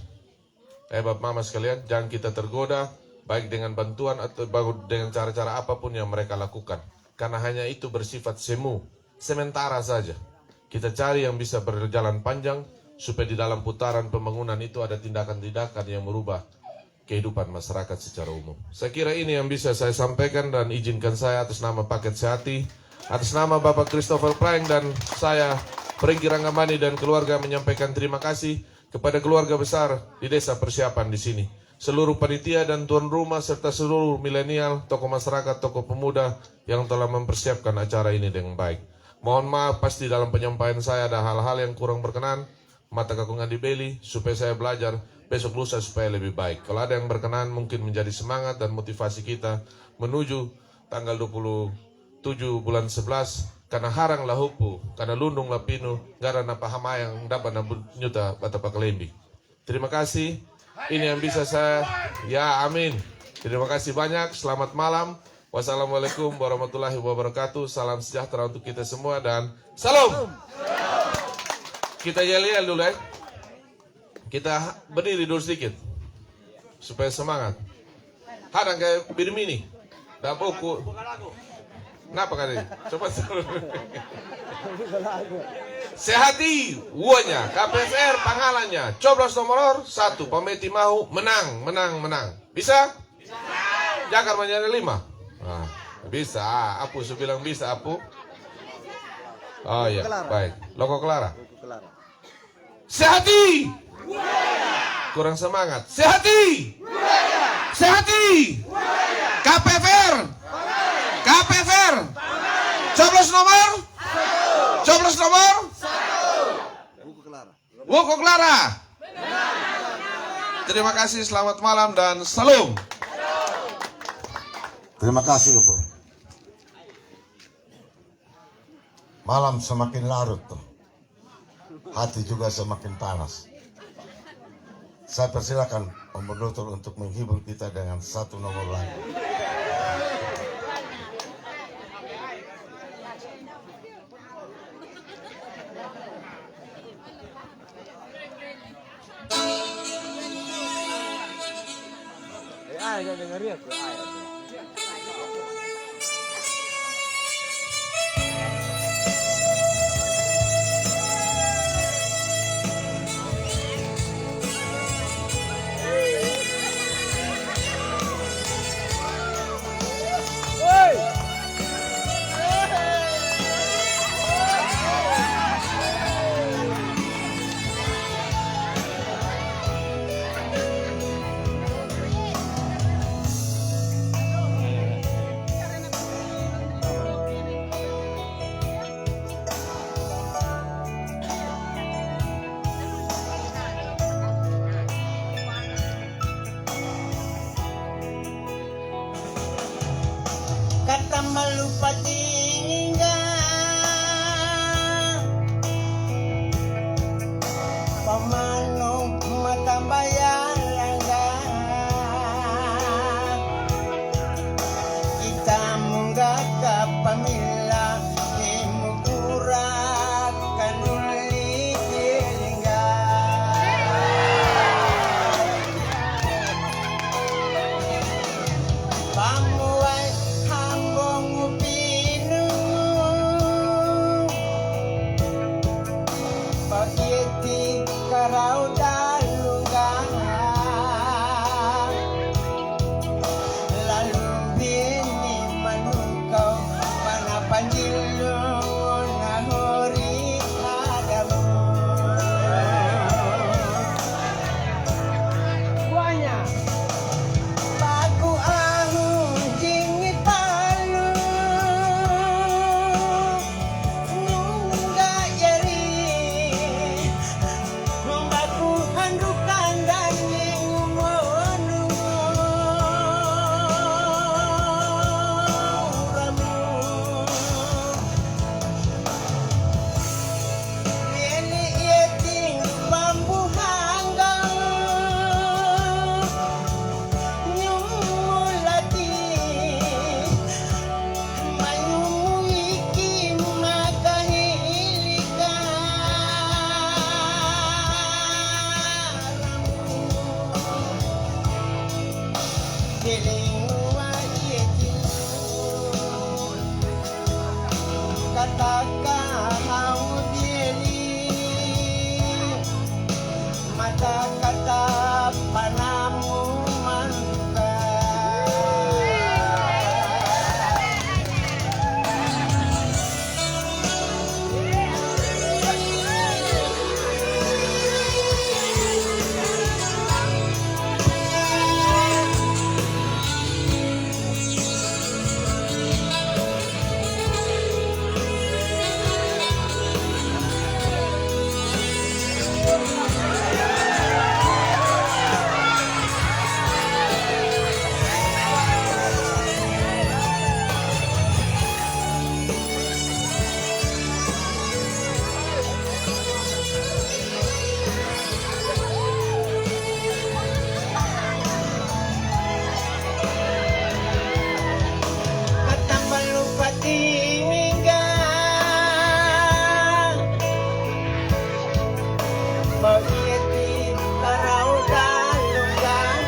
Bapak Mama sekalian, jangan kita tergoda baik dengan bantuan atau dengan cara-cara apapun yang mereka lakukan. Karena hanya itu bersifat semu, sementara saja. Kita cari yang bisa berjalan panjang supaya di dalam putaran pembangunan itu ada tindakan-tindakan yang merubah kehidupan masyarakat secara umum. Saya kira ini yang bisa saya sampaikan dan izinkan saya atas nama Paket Sehati, atas nama Bapak Christopher Prank dan saya Pringki Ranggamani dan keluarga menyampaikan terima kasih kepada keluarga besar di desa persiapan di sini. Seluruh panitia dan tuan rumah serta seluruh milenial, tokoh masyarakat, tokoh pemuda yang telah mempersiapkan acara ini dengan baik. Mohon maaf pasti dalam penyampaian saya ada hal-hal yang kurang berkenan. Mata kakungan dibeli supaya saya belajar besok lusa supaya lebih baik. Kalau ada yang berkenan mungkin menjadi semangat dan motivasi kita menuju tanggal 27 bulan 11 karena harang lah hupu, karena lundung lah pinu, gara napa hamayang dapat nyuta bata pakalembi. Terima kasih. Ini yang bisa saya, ya amin. Terima kasih banyak, selamat malam. Wassalamualaikum warahmatullahi wabarakatuh. Salam sejahtera untuk kita semua dan salam. Kita yel-yel dulu ya. Kita berdiri dulu sedikit. Supaya semangat. Hadang kayak Birmini. Dan buku. Kenapa kan ini? Coba Sehati uanya, KPFR pangalannya. Coblos nomor 1. Pameti mau menang. Bisa? Jakar menjadi 5. Nah, bisa. Apu bilang bisa, Apu. Oh iya, baik. Loko Clara. Sehati. Kurang semangat. Sehati. Sehati. KPFR. Coblos nomor. Wuko Clara. Terima kasih, selamat malam dan salam. Terima kasih, Bu. Malam semakin larut tuh. Hati juga semakin panas. Saya persilakan Om Bernutur untuk menghibur kita dengan satu nomor lagu. Kata malupati hingga pamano matambayan langga kita munggah kapamila himugura kanuli hingga pamuai hambong upinu pakieti karau dalungan lalu bini manukau mana panjilungun nahuri adamu buahnya Baku ahu jingit palu nungga jeri baku handukan dan ningumonu ramu Lili yeting bambu hanggang nyumulati mayumuiki makahilika Kilingwa yeting kataka hau bieli mata kata panamu manuka Kata malupati hingga pakieti karau dalungan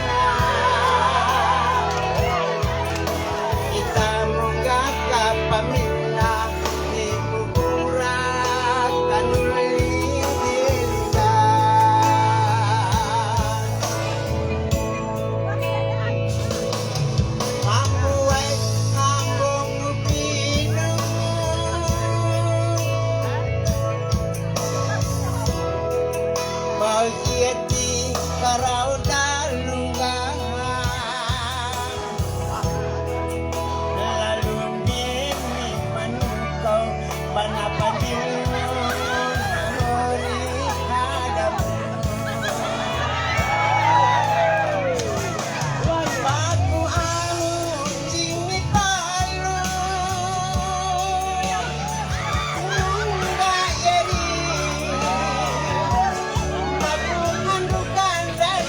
kita munggah kapamila himugura kanuli hingga Pamuai hambong upinu pakieti karau dalungan lalu bini manukau panapajilun nahuri hadamu Baku ahu jingit palu nungga jeri baku handukan dan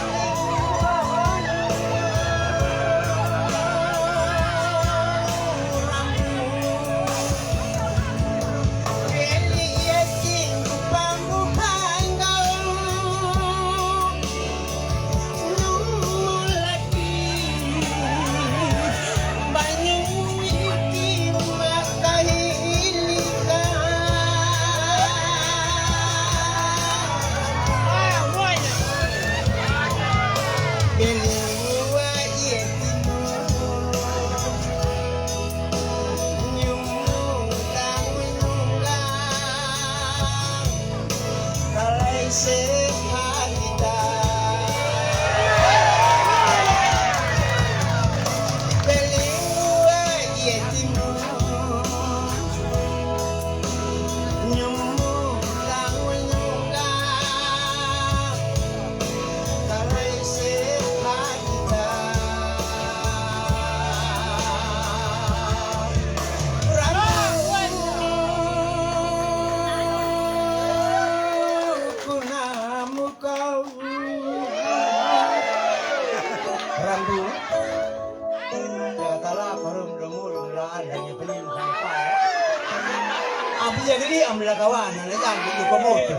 Jangan diam lah kawan, ada jangan di komodo.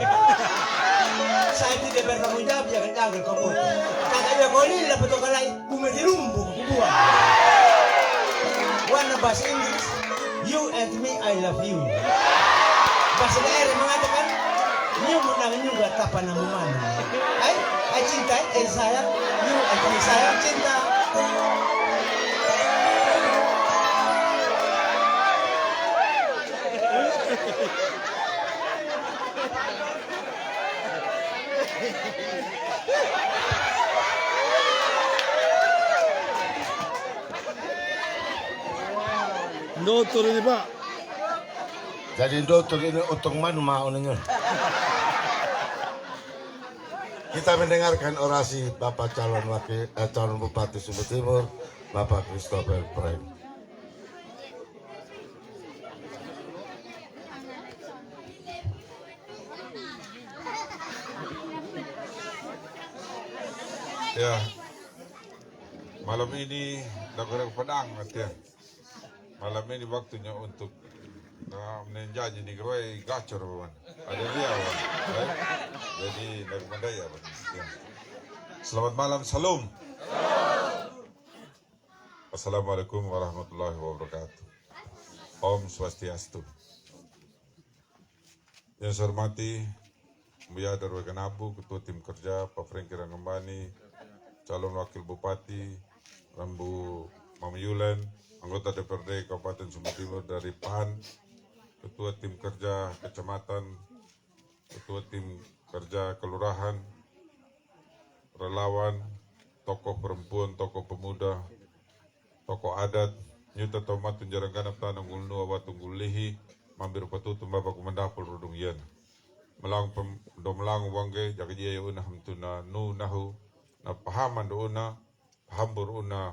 Saya tidak bertanggung jawab, jangan jangan komodo. Kakaknya kau ini lah betul kalai, bumi di lumbu, kubuah. Warna bahasa Inggris, you and me, I love you. Bahasa daerah mengatakan, you menang juga kapan nama mana. I cinta, sayang, you and me, sayang, cinta. Dokter ini Pak. Jadi dokter ini untuk mana mau nengen? Kita mendengarkan orasi Bapak calon Bupati Sumut Timur, Bapak Christopher Preng. Ya, malam ini Negara Padang artinya. Malam ini waktunya untuk menjanji di Geroi gacor kawan. Ada dia kawan. Jadi dari Mandaya kawan. Ya. Selamat malam, salam. Assalamualaikum warahmatullahi wabarakatuh. Om Swastiastu. Yang saya hormati Buya Darwa Ganabu, Ketua Tim Kerja, Pak Franky Rangambani, Calon Wakil Bupati, Rambu Mamayulan, Anggota DPRD Kabupaten Sumut Timur dari PAN, Ketua Tim Kerja Kecamatan, Ketua Tim Kerja Kelurahan, relawan, tokoh perempuan, tokoh pemuda, tokoh adat, Nyuta Tomat Tunjarang Ganap Tanang Gulnu Awatung Gulihi, Mambir Patutum Bapak Kumandapul Rudung Yen. Melang wangge jaga dia una hamtuna nu nahu na pahaman do una hambur una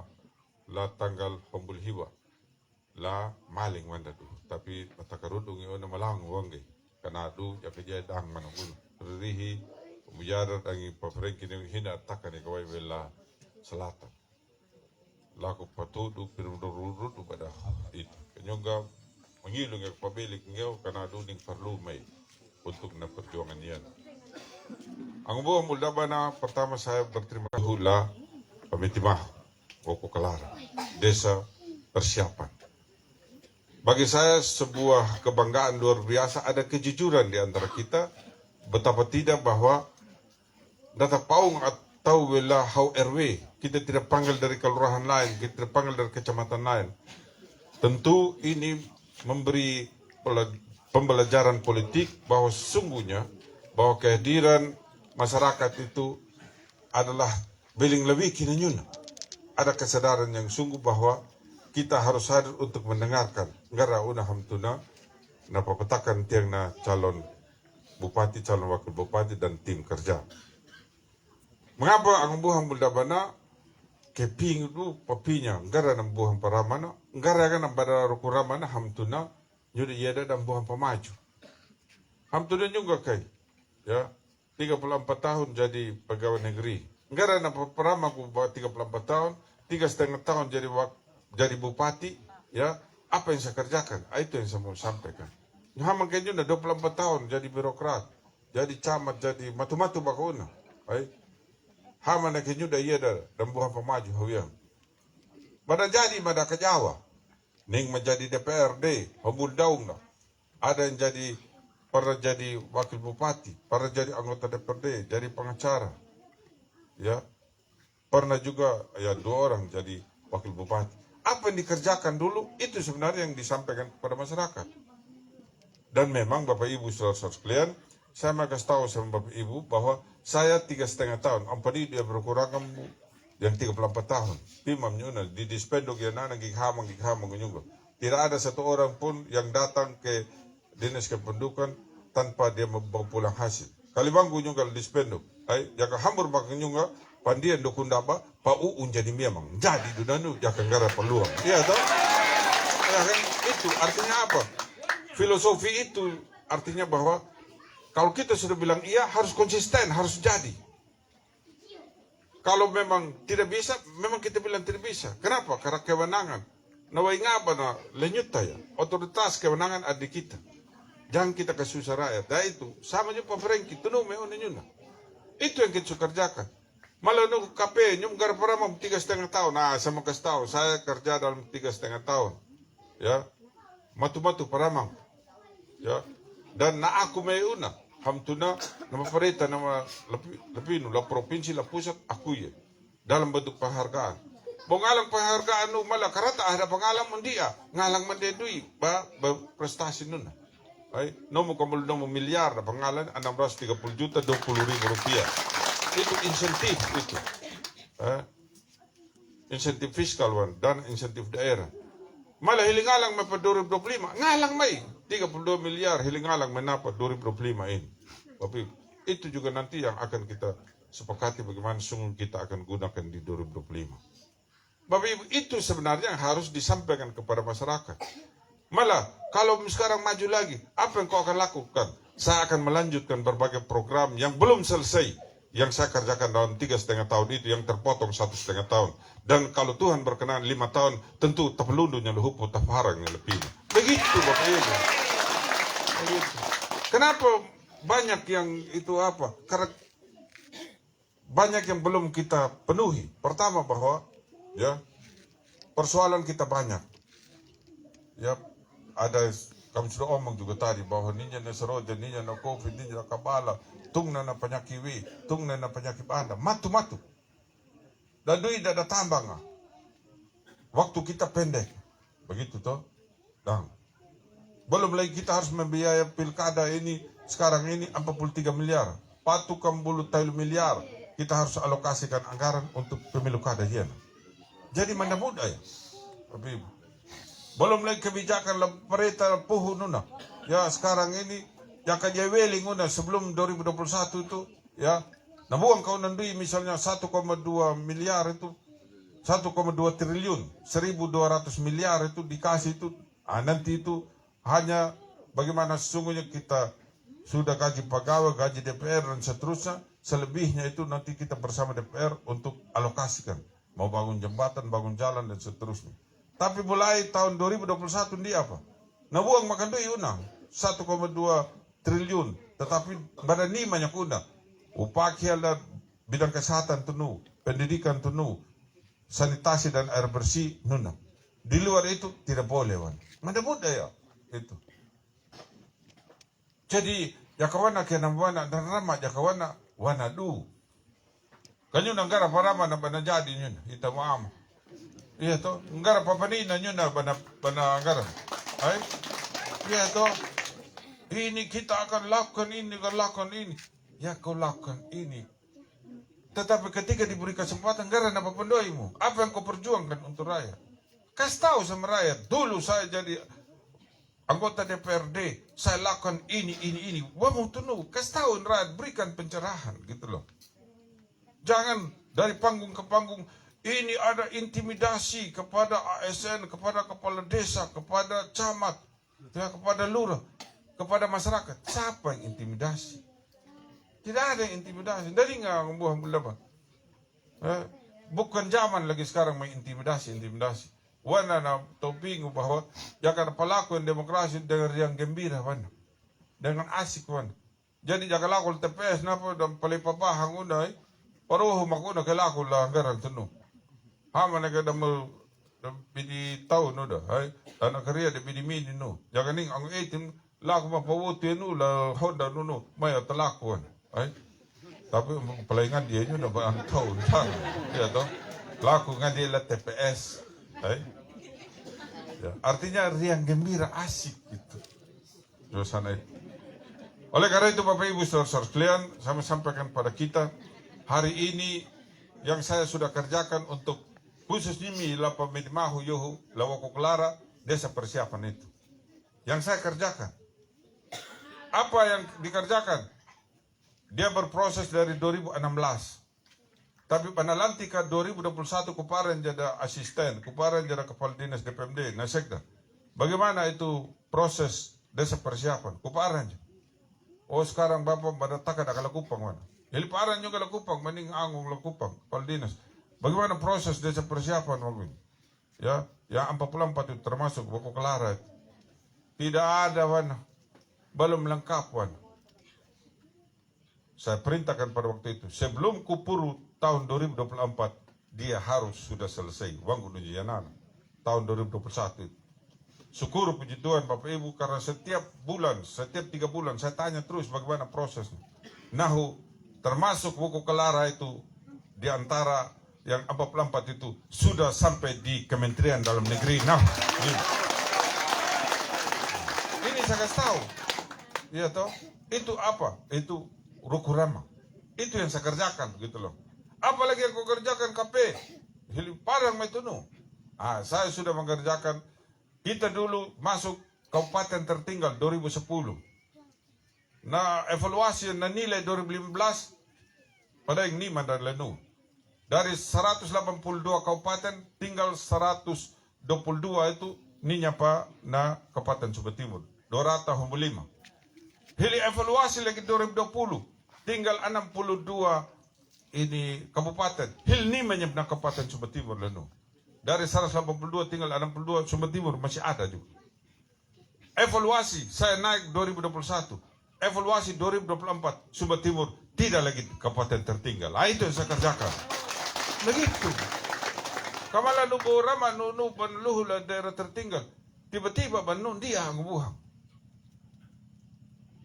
la tanggal pembul hiwa la maling wanda tu tapi matakarudung una malang wangge kana du jaga dia dang manungul rihi mujarat angi pafrenki ni hina takani kawai bela selatan laku patudu piruduru pada itu kenyongga mengilung ya pabilik ngeu kana du ning perlu mai untuk na perjuangan yan. Ang buong Muldabana, pertama saya berterima kasih hula Pamitimah, Koko Kelara, Desa Persiapan. Bagi saya sebuah kebanggaan luar biasa, ada kejujuran di antara kita, betapa tidak bahwa data paung atau wilayah hau RW, kita tidak panggil dari kelurahan lain, kita tidak panggil dari kecamatan lain. Tentu ini memberi pembelajaran politik bahwa sesungguhnya bahwa kehadiran masyarakat itu adalah beling lebih kinanyun. Ada kesadaran yang sungguh bahwa kita harus hadir untuk mendengarkan ngara una hamtuna na papatakan tiang na calon bupati, calon wakil bupati dan tim kerja. Mengapa ang buhang Muldabana keping du papinya ngara ng buhang paramana ngara kan ng bara rukuramana hamtuna jadi ia dan buhan pemaju. Hamtuna juga kai. Ya, 34 tahun jadi pegawai negeri. Enggak ada perama aku 34 tahun, 3,5 tahun jadi bupati, ya. Apa yang saya kerjakan? Itu yang saya mau sampaikan. Hamang kenyo na 24 tahun jadi birokrat, jadi camat, jadi matu-matu bakuna. Ay. Hamang na kenyo da iya dan buhan pemaju hawiyang. Pada jadi pada ke Jawa. Ning menjadi DPRD, hambul daung na. Ada yang pernah jadi wakil bupati, pernah jadi anggota DPRD, jadi pengacara. Ya. Pernah juga ya 2 orang jadi wakil bupati. Apa yang dikerjakan dulu itu sebenarnya yang disampaikan kepada masyarakat. Dan memang Bapak Ibu saudara-saudara sekalian, saya mau kasih tahu sama Bapak Ibu bahwa saya 3,5 tahun, ampadi dia berkurang yang 34 tahun. Timam nyuna di dispendok ya nana gighamang juga. Tidak ada satu orang pun yang datang ke dinas kependudukan tanpa dia membawa pulang hasil. Kalibang juga dispendok. Ay, jaka hambur makan juga pandian dokundaba pau jadi memang. Jadi dunanu jaka ngara peluang. Iya toh? Ya kan itu artinya apa? Filosofi itu artinya bahwa kalau kita sudah bilang iya harus konsisten, harus jadi. Kalau memang tidak bisa, memang kita bilang tidak bisa. Kenapa? Karena kewenangan. Nawai ngapa na lenyut ya. Otoritas kewenangan ada di kita. Jangan kita kesusah rakyat. Nah itu, sama juga Pak Franky, tunuh meon nyuna. Itu yang kita kerjakan. Malah nunggu KP, nyum gara parama 3,5 tahun. Nah, sama kasih tahu, saya kerja dalam 3,5 tahun. Ya, matu-matu paramang. Ya, dan na aku meuna, hamtuna nama pereta nama lepinu, la provinsi la pusat aku ya. Dalam bentuk penghargaan. Ngalang penghargaan nu malah karata ada pengalang mendia, ngalang mendedui ba prestasi nuna. Ay, nomo miliar pengalan 630 juta 20.000 rupiah. Itu insentif itu. Insentif fiskal wan dan insentif daerah. Malah hilingalang may pa 2025. Ngalang may 32 miliar hilingalang menapa 2025 ini. Tapi itu juga nanti yang akan kita sepakati bagaimana sungguh kita akan gunakan di 2025. Bapak Ibu, itu sebenarnya yang harus disampaikan kepada masyarakat. Malah kalau sekarang maju lagi, apa yang kau akan lakukan? Saya akan melanjutkan berbagai program yang belum selesai, yang saya kerjakan dalam 3,5 tahun itu, yang terpotong 1,5 tahun. Dan kalau Tuhan berkenan 5 tahun, tentu tapelundunya luhupo taparangnya lebih. Begitu Bapak Ibu. Begitu. Kenapa banyak yang itu apa? Karena banyak yang belum kita penuhi. Pertama bahwa ya persoalan kita banyak. Ya, ada kami sudah omong juga tadi bahwa ninya na seroja, ninya na covid, ninya na kabala, tungna na penyakiwi, tungna na penyakit anda, matu-matu. Dan duit ada tambang. Waktu kita pendek. Begitu toh. Dan belum lagi kita harus membiayai pilkada ini sekarang ini 43 miliar. Patukam bulu tailu miliar. Kita harus alokasikan anggaran untuk pemilu kada hian. Jadi mana mudah ya. Tapi belum lagi kebijakan pereta puhu nuna. Ya sekarang ini yang kajaweli nuna sebelum 2021 itu ya. Nabuang kau nandui misalnya 1,2 miliar itu 1,2 triliun 1.200 miliar itu dikasih itu. Nanti itu hanya bagaimana sesungguhnya kita sudah gaji pegawai, gaji DPR dan seterusnya. Selebihnya itu nanti kita bersama DPR untuk alokasikan. Mau bangun jembatan, bangun jalan dan seterusnya. Tapi mulai tahun 2021 dia apa? Nabuang makan duit unang 1,2 triliun. Tetapi badan ni banyak unang. Upaki ada bidang kesehatan tunu, pendidikan tunu, sanitasi dan air bersih nuna. Di luar itu tidak boleh wan. Mana mudah ya itu. Jadi ya kawana kena wana dan ramah ya kawana wana du. Kanyo nanggara parama na bana jadi nyun ita mo am. Iya to, nggara papanina nyun na bana nggara. Ay, iya to. Ini kita akan lakukan ini, Ya kau lakukan ini. Tetapi ketika diberi kesempatan, nggara na papandoimu. Apa yang kau perjuangkan untuk rakyat? Kasih tahu sama rakyat. Dulu saya jadi anggota DPRD, saya lakukan ini. Wah mau tunu, kasih tahu rakyat, berikan pencerahan gitu loh. Jangan dari panggung ke panggung, ini ada intimidasi kepada ASN, kepada kepala desa, kepada camat, ya, kepada lurah, kepada masyarakat. Siapa yang intimidasi? Tidak ada yang intimidasi. Dari nggak membuah berapa? Bukan zaman lagi sekarang main intimidasi. Wana na topingu bahwa jangan pelaku demokrasi dengan yang gembira wana, dengan asik wana. Jadi jangan laku TPS napa dan palay papahang unay, paruho makuna kailaku lah anggaran tunu. Hama na kada mo pidi tao no da, ay tanang kariya de pidi mini no. Jangan ning ang 18 laku mapawuti no la Honda no may atalaku wana. Ay tapi palaingan dia nyo na ba ang tao lang. Ya to, laku nga nila TPS. Ay. Ya, artinya riang gembira asik gitu. Sana itu. Oleh karena itu Bapak Ibu saudara sekalian, saya sampaikan pada kita hari ini yang saya sudah kerjakan untuk khusus ini lapa Medimahu Yohu Lawako Kelara desa persiapan itu. Yang saya kerjakan. Apa yang dikerjakan? Dia berproses dari 2016. Tapi panalantika 2021 kuparan jadi asisten, kuparan jadi kepala dinas DPMD, nasekda. Bagaimana itu proses desa persiapan? Kuparan. Oh sekarang Bapak pada takkan ada kupang mana? Jadi paran juga kupang, mending anggung kupang, kepala dinas. Bagaimana proses desa persiapan Bapak? Ya, yang 44 itu termasuk Boko Kelara. Tidak ada mana. belum lengkap, Wan. Saya perintahkan pada waktu itu, sebelum kupuru tahun 2024, dia harus sudah selesai. Wang kudu jalan tahun 2021 itu. Syukur puji Tuhan Bapak Ibu, karena setiap bulan, setiap 3 bulan saya tanya terus bagaimana prosesnya. Nahu termasuk buku Kelara itu di antara yang 44 itu sudah sampai di Kementerian Dalam Negeri. Nah, ini saya kasih tahu. Ya toh, itu apa? Itu Rukurama. Itu yang saya kerjakan gitu loh. Apalagi yang kau kerjakan KP Hili Padang Metunu. Saya sudah mengerjakan. Kita dulu masuk kabupaten tertinggal 2010. Nah, evaluasi na nilai 2015 pada yang Nima dan Lenu. Dari 182 kabupaten tinggal 122 itu ninyapa na Kabupaten Sumba Timur. 205. Hili evaluasi lagi 2020 tinggal 62 ini kabupaten. Hil Nima na Kabupaten Sumba Timur Lenu. Dari 182 tinggal 62 Sumba Timur masih ada juga. Evaluasi saya naik 2021. Evaluasi 2024 Sumba Timur tidak lagi kabupaten tertinggal. Itu yang saya kerjakan. Begitu. Kamala Nuburama Nunu Panluhula daerah tertinggal. Tiba-tiba Banun dia ngubuhang.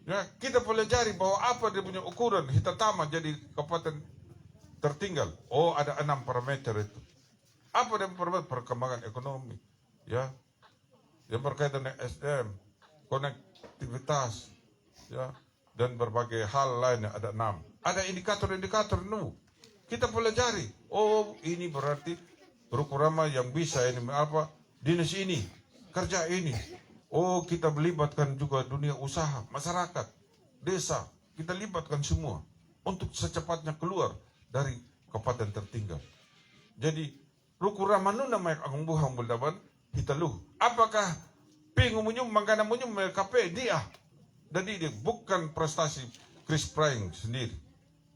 Ya, kita pelajari bahwa apa dia punya ukuran Hitatama jadi kabupaten tertinggal. Oh, ada 6 parameter itu. Apa yang perkembangan ekonomi, ya, yang berkaitan dengan SDM, konektivitas, ya, dan berbagai hal lainnya ada 6. Ada indikator-indikator kita pelajari. Oh, ini berarti Rukurama yang bisa ini apa? Dinas ini, kerja ini. Oh, kita melibatkan juga dunia usaha, masyarakat, desa. Kita libatkan semua untuk secepatnya keluar dari kabupaten tertinggal. Jadi Rukurama nuna may ang buhang buldaban hitaluh. Apakah pingumunyum mangganamunyum may kape dia? Jadi bukan prestasi Chris Prying sendiri,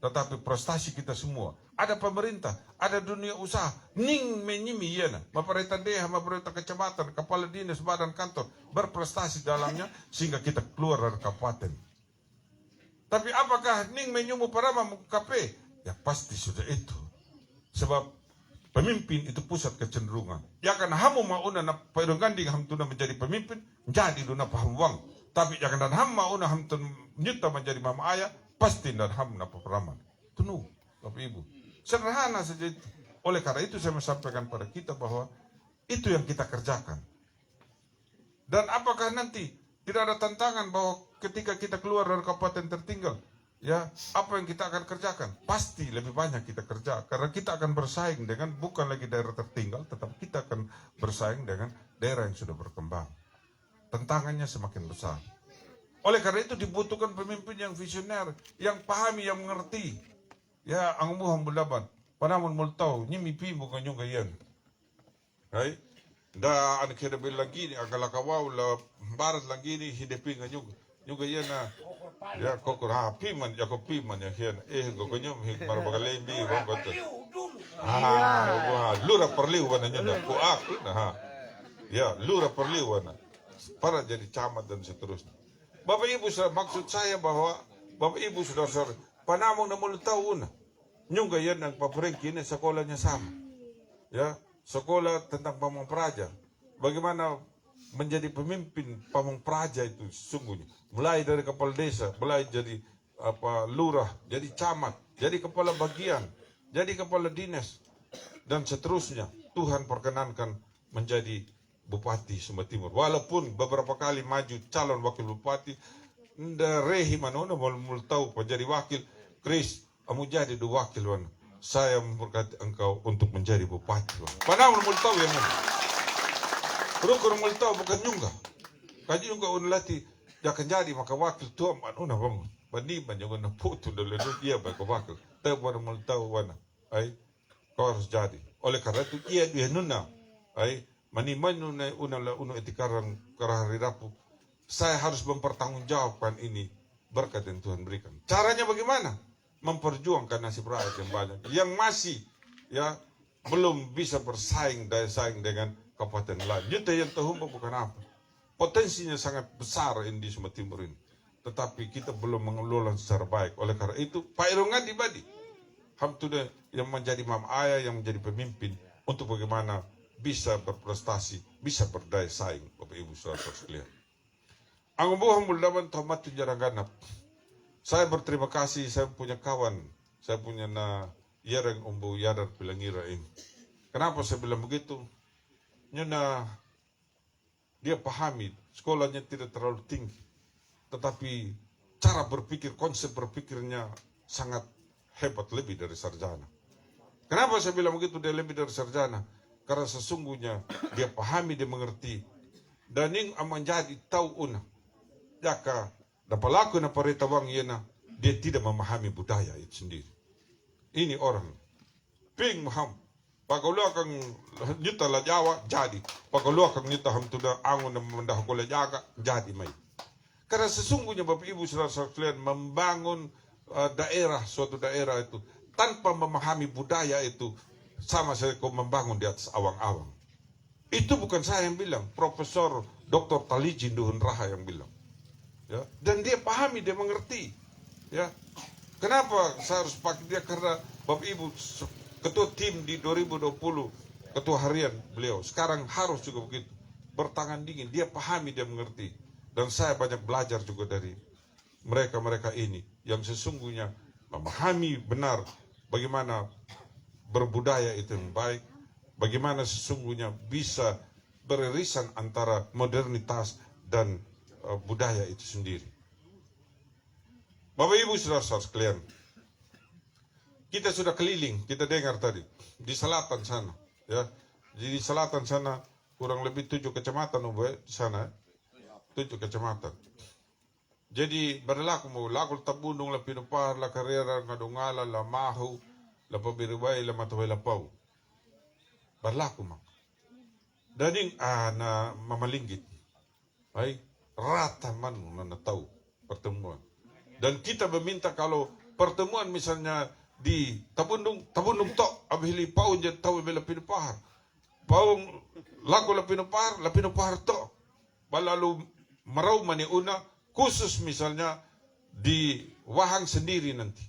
tetapi prestasi kita semua. Ada pemerintah, ada dunia usaha, ning menyimi yana, mapareta deha, mapareta kecamatan, kepala dinas, badan kantor berprestasi dalamnya sehingga kita keluar dari kabupaten. Tapi apakah ning menyumu parama kape? Ya pasti sudah itu. Sebab pemimpin itu pusat kecenderungan. Ya kan hamu mauna na paironganding hamtuna menjadi pemimpin, jadi duna paham wang. Tapi ya kan dan ham mauna hamtun nyuta menjadi mama ayah, pasti dan ham na peraman. Tunu, Bapak Ibu. Sederhana saja itu. Oleh karena itu saya menyampaikan pada kita bahwa itu yang kita kerjakan. Dan apakah nanti tidak ada tantangan bahwa ketika kita keluar dari kabupaten tertinggal, ya, apa yang kita akan kerjakan? Pasti lebih banyak kita kerja. Karena kita akan bersaing dengan bukan lagi daerah tertinggal, tetapi kita akan bersaing dengan daerah yang sudah berkembang. Tantangannya semakin besar. Oleh karena itu dibutuhkan pemimpin yang visioner, yang pahami, yang mengerti. Ya, ang muhang bulaban. Panamun multaw, nyimipi bukan yung gayan. Right? Da, ang kinabil lagi ni, agalakawaw, la barat lagi ni, hidepi nga yung gayan na, ya kokor ha piman ya ko piman ya hian gogonyom hi marbagalay bi gogoto lura perliu wana nyunda ku ak ha ya lura perliu wana para jadi camat dan seterusnya. Bapak Ibu, maksud saya bahwa Bapak Ibu saudara-saudara panamong na 10 taon nyung gayan ang paprengki na sekolahnya sama, ya, sekolah tentang pamong praja, bagaimana menjadi pemimpin pamong praja itu sungguhnya. Mulai dari kepala desa, mulai jadi lurah, jadi camat, jadi kepala bagian, jadi kepala dinas, dan seterusnya. Tuhan perkenankan menjadi Bupati Sumba Timur. Walaupun beberapa kali maju calon wakil bupati, rehi manono mau tahu menjadi wakil, Chris, kamu jadi wakil wan. Saya memberkati engkau untuk menjadi bupati. Padahal mau tahu yang mana? Rukun mau tahu bukan nyungga. Kaji nyungga unlati akan jadi maka wakil tua manuna bang. Bani banyak na putu dalam dia bagi wakil. Tapi mau tahu wana. Ay, kau harus jadi. Oleh karena itu ia dia nuna. Ay, maniman nuna uno etikarang karahari rapu. Saya harus mempertanggungjawabkan ini berkat yang Tuhan berikan. Caranya bagaimana? Memperjuangkan nasib rakyat yang banyak, yang masih ya belum bisa bersaing dengan kabupaten lain. Juta yang tahu bukan apa. Potensinya sangat besar ini di Sumba Timur ini. tetapi kita belum mengelola secara baik. Oleh karena itu, Pak Irungan dibadi. Hamtuna yang menjadi mam ayah, yang menjadi pemimpin untuk bagaimana bisa berprestasi, bisa berdaya saing, Bapak Ibu saudara sekalian. Ang buhang muldaman tomat jarang ganap. Saya berterima kasih, saya punya kawan, saya punya yarang umbu yadar pilangira ini. Kenapa saya bilang begitu? Nyuna dia pahami sekolahnya tidak terlalu tinggi, tetapi cara berpikir, konsep berpikirnya sangat hebat, lebih dari sarjana. Kenapa saya bilang begitu dia lebih dari sarjana? Karena sesungguhnya dia pahami, dia mengerti. Dan yang menjadi tahu una. Jaka dapat laku na parita wang yana, dia tidak memahami budaya itu sendiri. Ini orang. Ping maham. Pagkaluwa kang nyuta la Jawa, jadi. Pagkaluwa kang nyuta hamtuda angon na memendah kola jaga, jadi may. Karena sesungguhnya Bapak Ibu saudara sekalian membangun daerah, suatu daerah itu tanpa memahami budaya itu sama saja kau membangun di atas awang-awang. Itu bukan saya yang bilang, Profesor Dr. Taliji Duhun Raha yang bilang. Ya, dan dia pahami, dia mengerti. Ya, kenapa saya harus pakai dia? Karena Bapak Ibu ketua tim di 2020, ketua harian beliau sekarang harus juga begitu, bertangan dingin. Dia pahami, dia mengerti. Dan saya banyak belajar juga dari mereka-mereka ini yang sesungguhnya memahami benar bagaimana berbudaya itu yang baik, bagaimana sesungguhnya bisa beririsan antara modernitas dan budaya itu sendiri. Bapak Ibu saudara-saudara sekalian, kita sudah keliling, kita dengar tadi di selatan sana, ya. Di selatan sana kurang lebih 7 kecamatan di sana, 7 kecamatan. Jadi berlaku mau laku tabunong la pinupar la karera ngadungala la mahu la pabiribay la mataway la pau. Berlaku mak. Daning na mamalinggit ay rata man na tahu pertemuan. Dan kita meminta kalau pertemuan misalnya di tabundong tok abili pau jet tahu bela pinupar. Pau laku la pinupar tok. Balalu marau mani una khusus misalnya di Wahang sendiri nanti,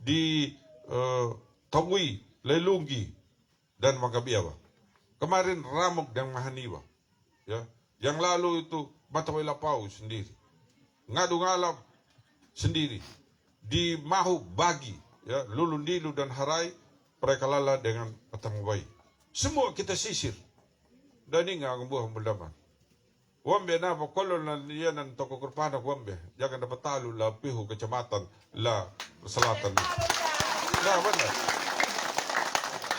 di Tawui, Lelunggi dan Magabiawa. Kemarin Ramok dan Mahaniwa, ya. Yang lalu itu Batawai Lapau sendiri, Ngadungala sendiri, di Mahu Bagi, ya, Lulundilu dan Harai, Prekalala dengan Patangwai. Semua kita sisir. Dan ini ang buah mendaman. Wambe na pokolo na niya ng toko kurpana wambe. Jangan dapat talo la pihu kecamatan la selatan. Nah, benar.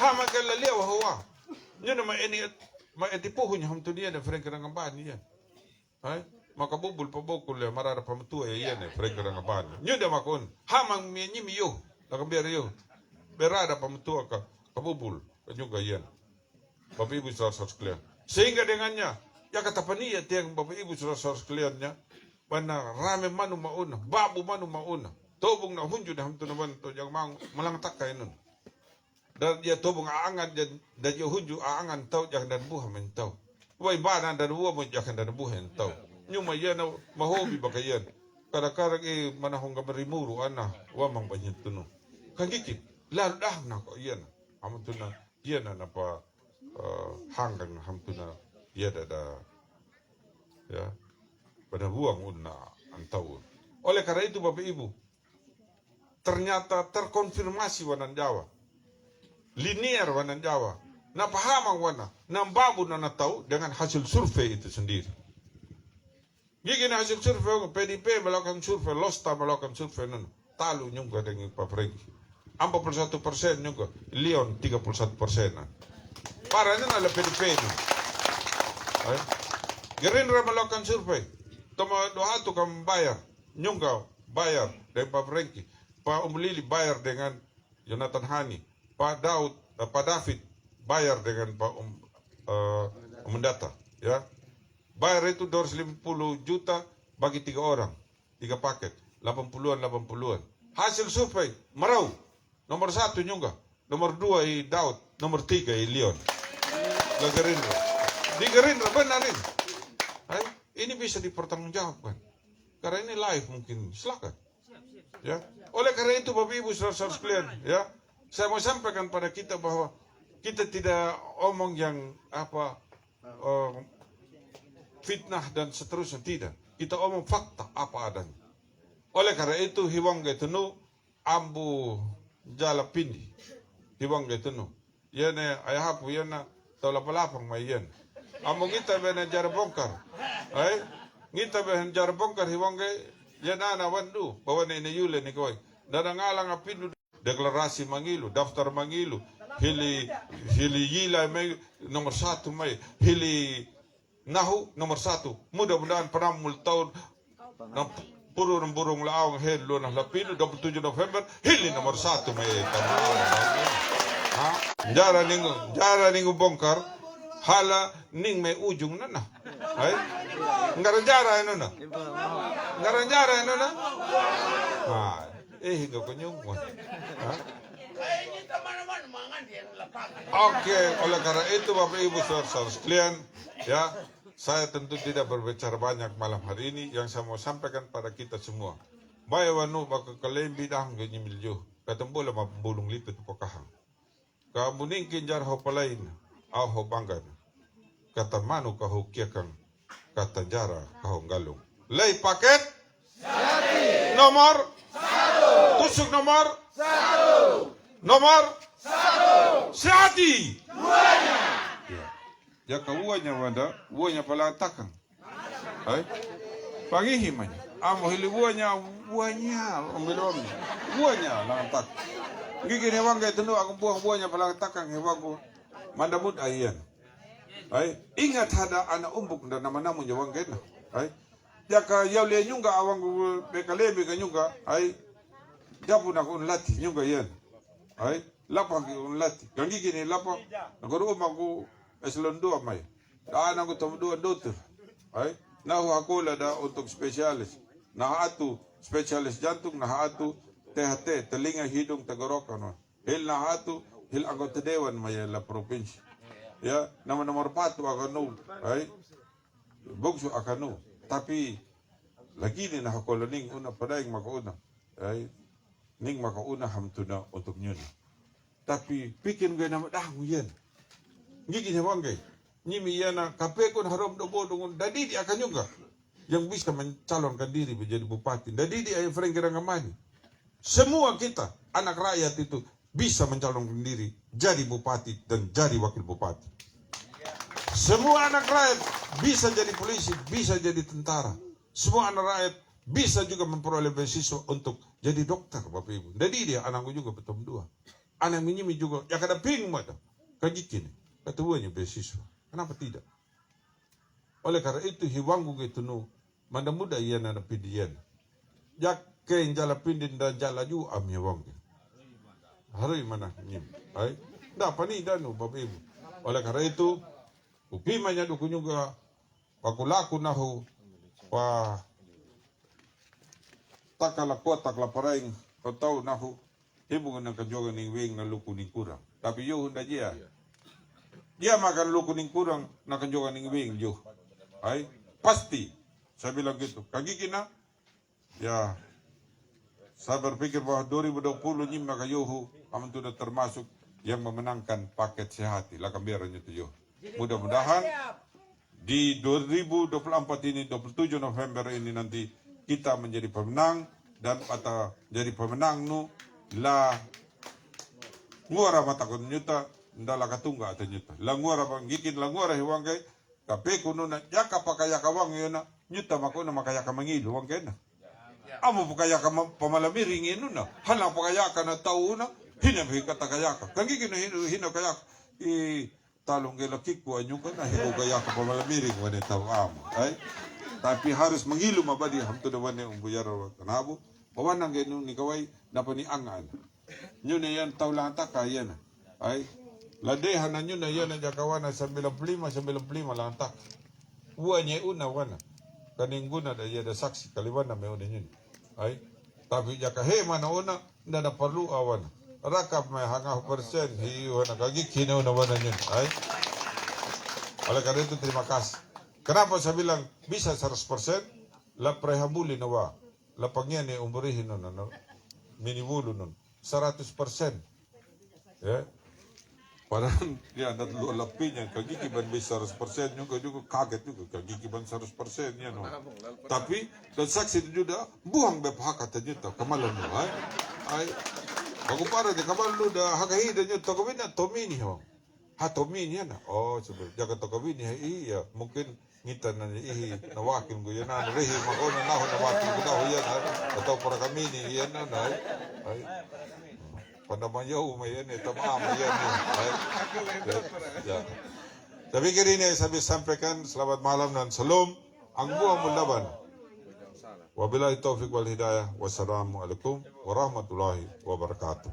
Hama kala liya hawa. Nyo na maetipuho niya hamto niya na Frank Rangamban niya. Ay, makabubul pa bokol marara pamutua yan Frank Rangamban. Nyo na makon. Hamang miyo. Nakabira yo. Berada pamutua ka kabubul. Kanyo gayan. Bapak Ibu saudara sekalian. Sehingga dengannya ya kata paniya tiang Bapak Ibu saudara sekaliannya, mana rame manu mauna, babu manu mauna, tobong na hunju na hamto naman to yang malangtak kayo nun. Dan dia tobong aangan dan dia hunju aangan tau jangan dan buha men tau. Wai bana dan buha mo jangan dan buha men tau. Nyuma yan na mahobi ba kayan. Kada-kada manahong gabarimuro ana wamang banyan tuno. Kagikit lalo dah na ko yan. Hamto na yan na pa hanggang hamto na ia ada ya pada buang unna antau. Oleh karena itu Bapak Ibu, ternyata terkonfirmasi wanan Jawa, linear wanan Jawa, na pahamang wana, nambabu na tahu dengan hasil survei itu sendiri. Gini hasil survei PDP melakukan survei, Losta melakukan survei nun, talu nyungga dengan Pak Franky, 41% nyungga, Leon 31%. Parahnya adalah PDP itu. Gerindra melakukan survei. Toma doa tu kamu bayar. Nyungga bayar dengan Pak Franky. Pak Umlili bayar dengan Jonathan Hani. Pak David bayar dengan Pak Mendata. Ya. Bayar itu 250 juta bagi 3 orang. 3 paket. 80-an. Hasil survei. Marau. Nomor 1 Nyungga. Nomor 2 Daud. Nomor 3 Leon. Gerindra. Di Gerindra benar ini. Ini bisa dipertanggungjawabkan. Karena ini live mungkin, silakan. Ya, oleh karena itu Bapak Ibu saudara-saudara sekalian, ya, saya mau sampaikan pada kita bahwa kita tidak omong yang fitnah dan seterusnya, tidak. Kita omong fakta apa adanya. Oleh karena itu hiwang getenu ambu jala pindi, hiwang getenu. Yana ayahapu yana tau lapalapang may yan. Amo kita bena jara bongkar, ay ngita bena jara bongkar hiwang ge. Yan ana wandu bawa ni yule ni koy. Dadangalang apindu deklarasi mangilu, daftar mangilu, hili yila may nomor 1 may hili nahu nomor 1. Mudah-mudahan penamul tahun ng puro ng burong laawang helo ng Lapino 27 November hili nomor 1 may ha jara ningu bongkar hala ning may ujung na ay ngaranjara ano na hingga kunyong Oke, oleh karena itu Bapak Ibu saudara sekalian, ya, saya tentu tidak berbicara banyak malam hari ini. Yang saya mau sampaikan pada kita semua, bayawanu baka kalembi dang ganyimilyo, katambola mabulong lipit pakahang. Kamuning kinjar ho palain, aw ho banggan, katamano ka ho kiakang, katanjara ka ho galong. Lay paket, nomor, tusuk nomor, nomor, Siati. Ya kauanya wanda, uanya pala takang. Ay, pangihimanya. Amo hili uanya, ombilom. Uanya lang tak. Gigin hewang kay tuno ako buang-buanya pala takang hewang ko. Mandamut ayan. Ay, ingat hada ana umbuk na naman namon yawang kay na. Ay, yaka yawle nyunga awang bekalebe kanyunga. Ay, japu na ko lati nyunga yan. Ay, lapang lati. Gangi gini lapang. Nagoro magu eselon 2 may. Daan ako tumuduan dokter. Ay, nahu ako da untuk spesialis. Nahaatu spesialis jantung, nahaatu THT, telinga hidung tenggorokan. Hil nahaatu hil anggota dewan may la provinsi. Ya, nomor 4 akanu. Ay, bugso akanu. Tapi lagi ni nahakola ning una padaing makauna. Ay, ning makauna hamtuna untuk nyun. Tapi bikin gue nama dah nguyen. Gigi hewang gue. Nyimi yana kape kun harom dobo dungun dadidi akan juga yang bisa mencalonkan diri menjadi bupati. Dadidi ay Frank Rangamani. Semua kita anak rakyat itu bisa mencalonkan diri jadi bupati dan jadi wakil bupati. Semua anak rakyat bisa jadi polisi, bisa jadi tentara. Semua anak rakyat bisa juga memperoleh beasiswa untuk jadi dokter, Bapak Ibu. Jadi dia anakku juga betul dua. Anak minimi juga, ya kada ping mata. Kagikin, ketuanya beasiswa. Kenapa tidak? Oleh karena itu hiwangu gitu nu, mana muda ia nana pidian. Jak ke jala pindin dan jala ju am hiwangu. Hari mana nyim? Ay, dah pani danu Bapak Ibu. Oleh karena itu, upimanya duku juga, pakulaku nahu, pa takala kuat takla paraing, kau tahu nahu. Ibu kena kajogan ning wing na luku ning kurang. Tapi yo hunda dia. Dia makan luku ning kurang na kajogan ning wing yo. Ay, pasti. Saya bilang gitu. Kagi kina, ya, saya berpikir bahwa 2020 nyim maka yohu, aman sudah termasuk yang memenangkan paket sehati. Lakam biarannya itu yo. Mudah-mudahan di 2024 ini, 27 November ini nanti kita menjadi pemenang dan kata jadi pemenang nu la nguara matakon nyuta ndala katungga ata nyuta la nguara bangikin la nguara hiwang kay kape kuno na yaka pakaya kawang yuna nyuta makona makaya kamangilu wang kena amo pakaya ka pamalamiring inu na hala pakaya ka na tauna hina kata kaya ka kangikin hina kaya i talong gela kikwa nyuka na higo kaya ka pamalamiring wane tawam ay tapi harus mengilu mabadi hamtu dawane umbuyaro kanabu pawanang genu ni kaway napani angan. Nyo na yan taulanta kaya na. Ay, ladehan na nyo na yan na jakawana sa 95 lantak. Uwa niya una wana. Kaning guna da yada saksi kaliwan na may una nyo. Ay, tapi jakahema na una na naparlu awan. Rakap may hangah persen hiyo na kagikina una wana nyo. Ay, oleh karena itu terima kasih. Kenapa saya bilang bisa 100%? La prehabuli na wa. La pagyan ni umurihin nun, miniwulo nun. 100%. Ya. Parang yan, natlulapi niya, kagigiban ba 100%, yung kaget yung kagigiban 100% yan. No? Tapi, dan saksi itu juga, buang ba pahakat nyo to, kamalan mo, ay, bago para di kamalan da hakahidan nyo to, kawin na, tomini ho. Ha, tomini yan, oh, sabi, jaga to kawin niya, iya, mungkin, ngita na niya, nawakil ko yan, rehi, mako na naho, nawakil ko naho yan, atau para kami ni, yan na, ay, Panamayaw, may yan tamam yan ya. Tapi kini sabi sampaikan selamat malam dan salam ang buang mulaban. Wabillahi taufiq wal hidayah. Wassalamualaikum warahmatullahi wabarakatuh.